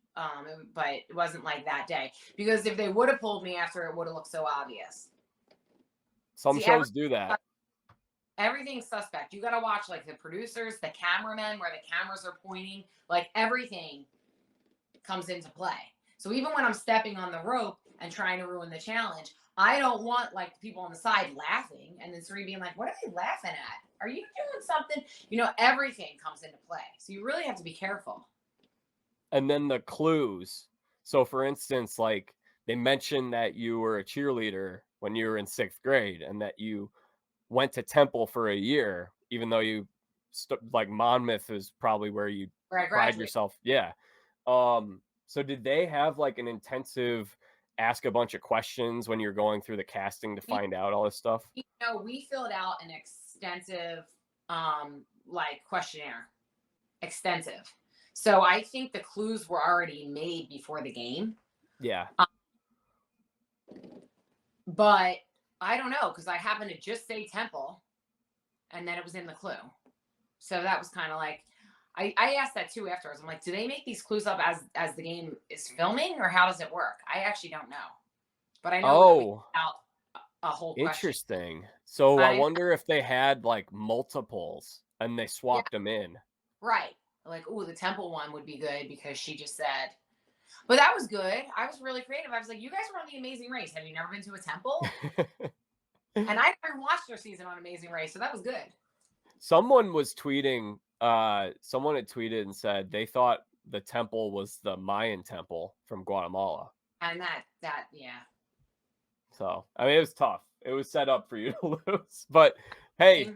Speaker 2: But it wasn't like that day, because if they would have pulled me after, it would have looked so obvious.
Speaker 1: Some shows do that.
Speaker 2: Everything's suspect. You got to watch the producers, the cameramen, where the cameras are pointing, everything comes into play. So even when I'm stepping on the rope and trying to ruin the challenge, I don't want the people on the side laughing and then Cirie being like, what are they laughing at? Are you doing something? Everything comes into play. So you really have to be careful.
Speaker 1: And then the clues. So for instance, they mentioned that you were a cheerleader when you were in 6th grade and that you went to Temple for a year, even though you Monmouth is probably where you pride yourself. Yeah. So did they have an intensive ask a bunch of questions when you're going through the casting to find out all this stuff?
Speaker 2: We filled out an extensive questionnaire. Extensive. So I think the clues were already made before the game.
Speaker 1: Yeah.
Speaker 2: But I don't know, because I happened to just say Temple and then it was in the clue. So that was kind of I asked that too afterwards. I'm like, do they make these clues up as the game is filming, or how does it work? I actually don't know. But I know out a whole question.
Speaker 1: Interesting. So I wonder if they had multiples and they swapped them in.
Speaker 2: Right. The Temple one would be good because she just said, but that was good. I was really creative. I was like, you guys were on The Amazing Race. Have you never been to a temple? And I never watched their season on Amazing Race, so that was good.
Speaker 1: Someone was tweeting, someone had tweeted and said they thought the temple was the Mayan temple from Guatemala.
Speaker 2: And that, yeah.
Speaker 1: So, I mean, it was tough. It was set up for you to lose. But, hey,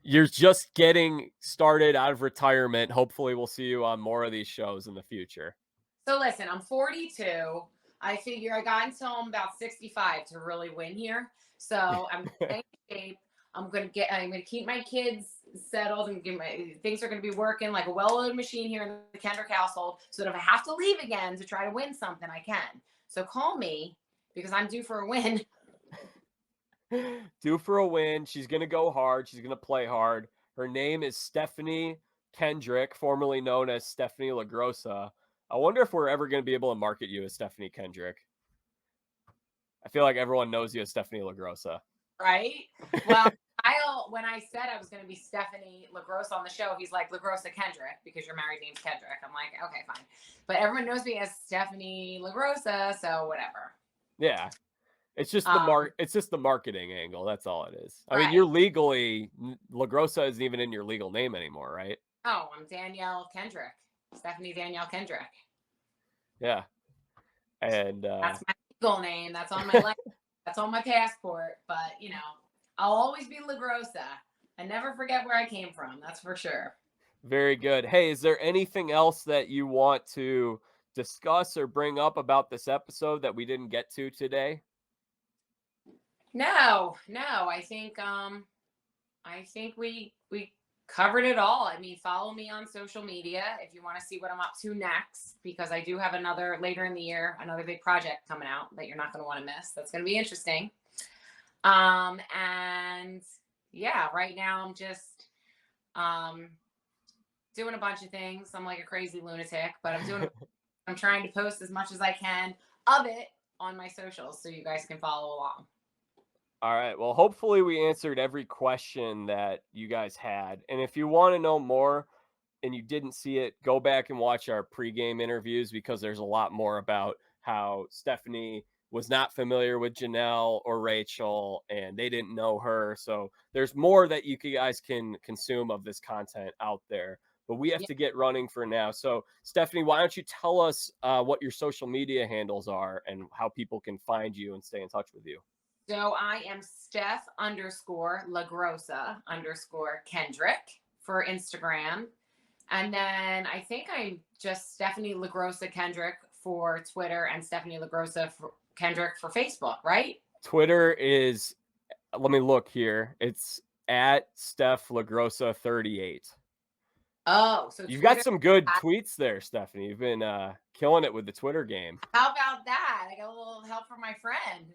Speaker 1: you're just getting started out of retirement. Hopefully, we'll see you on more of these shows in the future.
Speaker 2: So, listen, I'm 42. I figure I got until I'm about 65 to really win here. So, I'm in shape. I'm gonna keep my kids settled and things are gonna be working like a well-oiled machine here in the Kendrick household. So that if I have to leave again to try to win something, I can. So call me because I'm due for a win.
Speaker 1: Due for a win. She's gonna go hard. She's gonna play hard. Her name is Stephenie Kendrick, formerly known as Stephenie LaGrossa. I wonder if we're ever gonna be able to market you as Stephenie Kendrick. I feel like everyone knows you as Stephenie LaGrossa.
Speaker 2: Right? Well, when I said I was going to be Stephenie LaGrossa on the show, he's like, LaGrossa Kendrick, because your married name's Kendrick. I'm like, okay, fine. But everyone knows me as Stephenie LaGrossa, so whatever.
Speaker 1: Yeah. It's just it's just the marketing angle. That's all it is. I
Speaker 2: Right.
Speaker 1: mean, you're legally, LaGrossa isn't even in your legal name anymore, right?
Speaker 2: Oh, I'm Danielle Kendrick. Stephenie Danielle Kendrick.
Speaker 1: Yeah. And
Speaker 2: that's my legal name. That's on my that's on my passport. But I'll always be LaGrossa. I never forget where I came from. That's for sure.
Speaker 1: Very good. Hey, is there anything else that you want to discuss or bring up about this episode that we didn't get to today?
Speaker 2: No. I think we covered it all. I mean, follow me on social media if you want to see what I'm up to next, because I do have later in the year, another big project coming out that you're not going to want to miss. That's going to be interesting. And yeah, right now I'm just doing a bunch of things. I'm like a crazy lunatic, but I'm trying to post as much as I can of it on my socials so you guys can follow along.
Speaker 1: All right. Well, hopefully we answered every question that you guys had. And if you want to know more and you didn't see it, go back and watch our pregame interviews because there's a lot more about how Stephenie was not familiar with Janelle or Rachel and they didn't know her. So there's more that you guys can consume of this content out there. But we have
Speaker 2: Yeah.
Speaker 1: to get running for now. So, Stephenie, why don't you tell us what your social media handles are and how people can find you and stay in touch with you?
Speaker 2: So I am Steph underscore LaGrossa underscore Kendrick for Instagram. And then I think I'm just Stephenie LaGrossa Kendrick for Twitter and Stephenie LaGrossa for Kendrick for Facebook, right?
Speaker 1: Twitter is, let me look here. It's at Steph LaGrossa 38.
Speaker 2: Oh, so
Speaker 1: You've got
Speaker 2: Twitter.
Speaker 1: some good tweets there, Stephenie. You've been killing it with the Twitter game.
Speaker 2: How about that? I got a little help from my friend.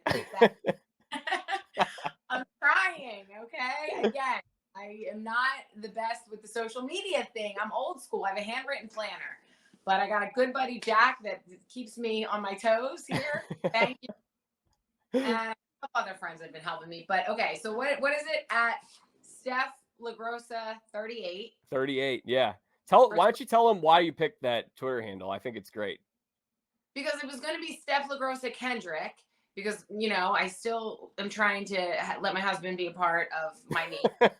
Speaker 2: I'm trying, okay? Again, I am not the best with the social media thing. I'm old school. I have a handwritten planner, but I got a good buddy, Jack, that keeps me on my toes here. Thank you. And a couple other friends have been helping me. But okay, so what is it at Steph LaGrossa 38?
Speaker 1: 38, yeah. Why don't you tell them why you picked that Twitter handle? I think it's great.
Speaker 2: Because it was going to be Steph LaGrossa Kendrick. Because I still am trying to let my husband be a part of my name.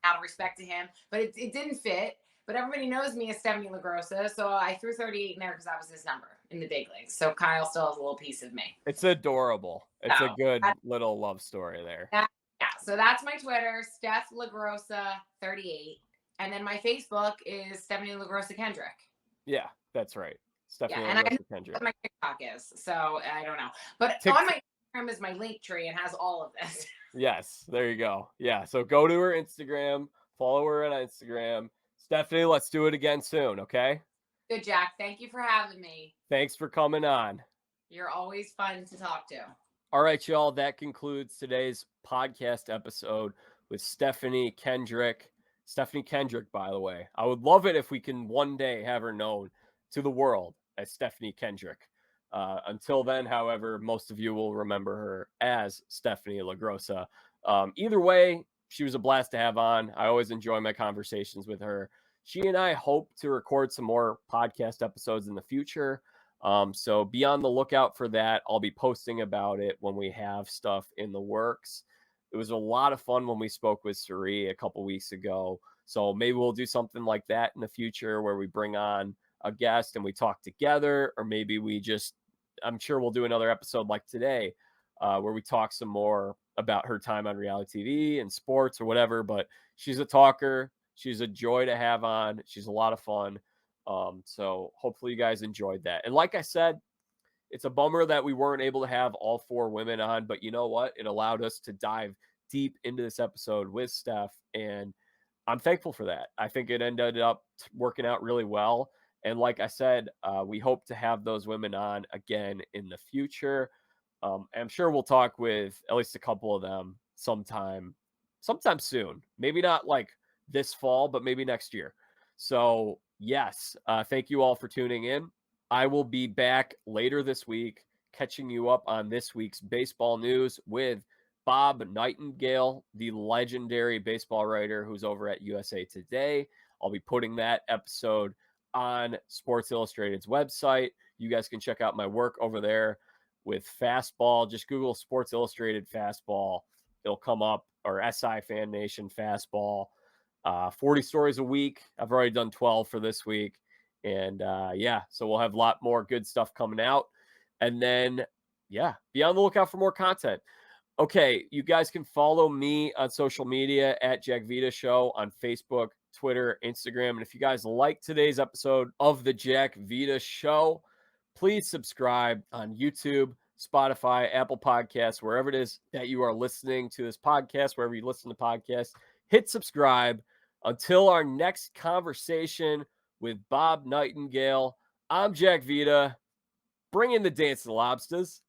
Speaker 2: Out of respect to him, but it didn't fit. But everybody knows me as Stephenie LaGrossa, so I threw 38 in there because that was his number in the big leagues. So Kyle still has a little piece of me.
Speaker 1: It's adorable. It's a good little love story there.
Speaker 2: Yeah, so that's my Twitter, Steph LaGrossa 38, and then my Facebook is Stephenie LaGrossa Kendrick.
Speaker 1: Yeah, that's right. Stephenie
Speaker 2: and I know
Speaker 1: Kendrick.
Speaker 2: what my TikTok is, so I don't know. But on my Instagram is my link tree and has all of this.
Speaker 1: Yes, there you go. Yeah, so go to her Instagram, follow her on Instagram. Stephenie, let's do it again soon, okay?
Speaker 2: Good, Jack. Thank you for having me.
Speaker 1: Thanks for coming on.
Speaker 2: You're always fun to talk to.
Speaker 1: All right, y'all, that concludes today's podcast episode with Stephenie Kendrick. Stephenie Kendrick, by the way. I would love it if we can one day have her known to the world as Stephenie Kendrick. Until then, however, most of you will remember her as Stephenie LaGrossa. Either way, she was a blast to have on. I always enjoy my conversations with her. She and I hope to record some more podcast episodes in the future. So be on the lookout for that. I'll be posting about it when we have stuff in the works. It was a lot of fun when we spoke with Cirie a couple weeks ago. So maybe we'll do something like that in the future where we bring on a guest and we talk together, or maybe I'm sure we'll do another episode like today where we talk some more about her time on reality TV and sports or whatever. But she's a talker. She's a joy to have on. She's a lot of fun. So hopefully you guys enjoyed that. And like I said, it's a bummer that we weren't able to have all four women on, but you know what? It allowed us to dive deep into this episode with Steph, and I'm thankful for that. I think it ended up working out really well. And like I said, we hope to have those women on again in the future. I'm sure we'll talk with at least a couple of them sometime soon. Maybe not like this fall, but maybe next year. So yes, thank you all for tuning in. I will be back later this week, catching you up on this week's baseball news with Bob Nightingale, the legendary baseball writer who's over at USA Today. I'll be putting that episode on Sports Illustrated's website. You guys can check out my work over there with Fastball. Just Google Sports Illustrated Fastball. It'll come up, or SI Fan Nation Fastball. 40 stories a week. I've already done 12 for this week. And yeah, so we'll have a lot more good stuff coming out. And then, yeah, be on the lookout for more content. Okay, you guys can follow me on social media at Jack Vita Show on Facebook, Twitter, Instagram. And if you guys like today's episode of the Jack Vita Show, please subscribe on YouTube, Spotify, Apple Podcasts, wherever it is that you are listening to this podcast, wherever you listen to podcasts. Hit subscribe. Until our next conversation with Bob Nightingale, I'm Jack Vita. Bring in the dancing lobsters.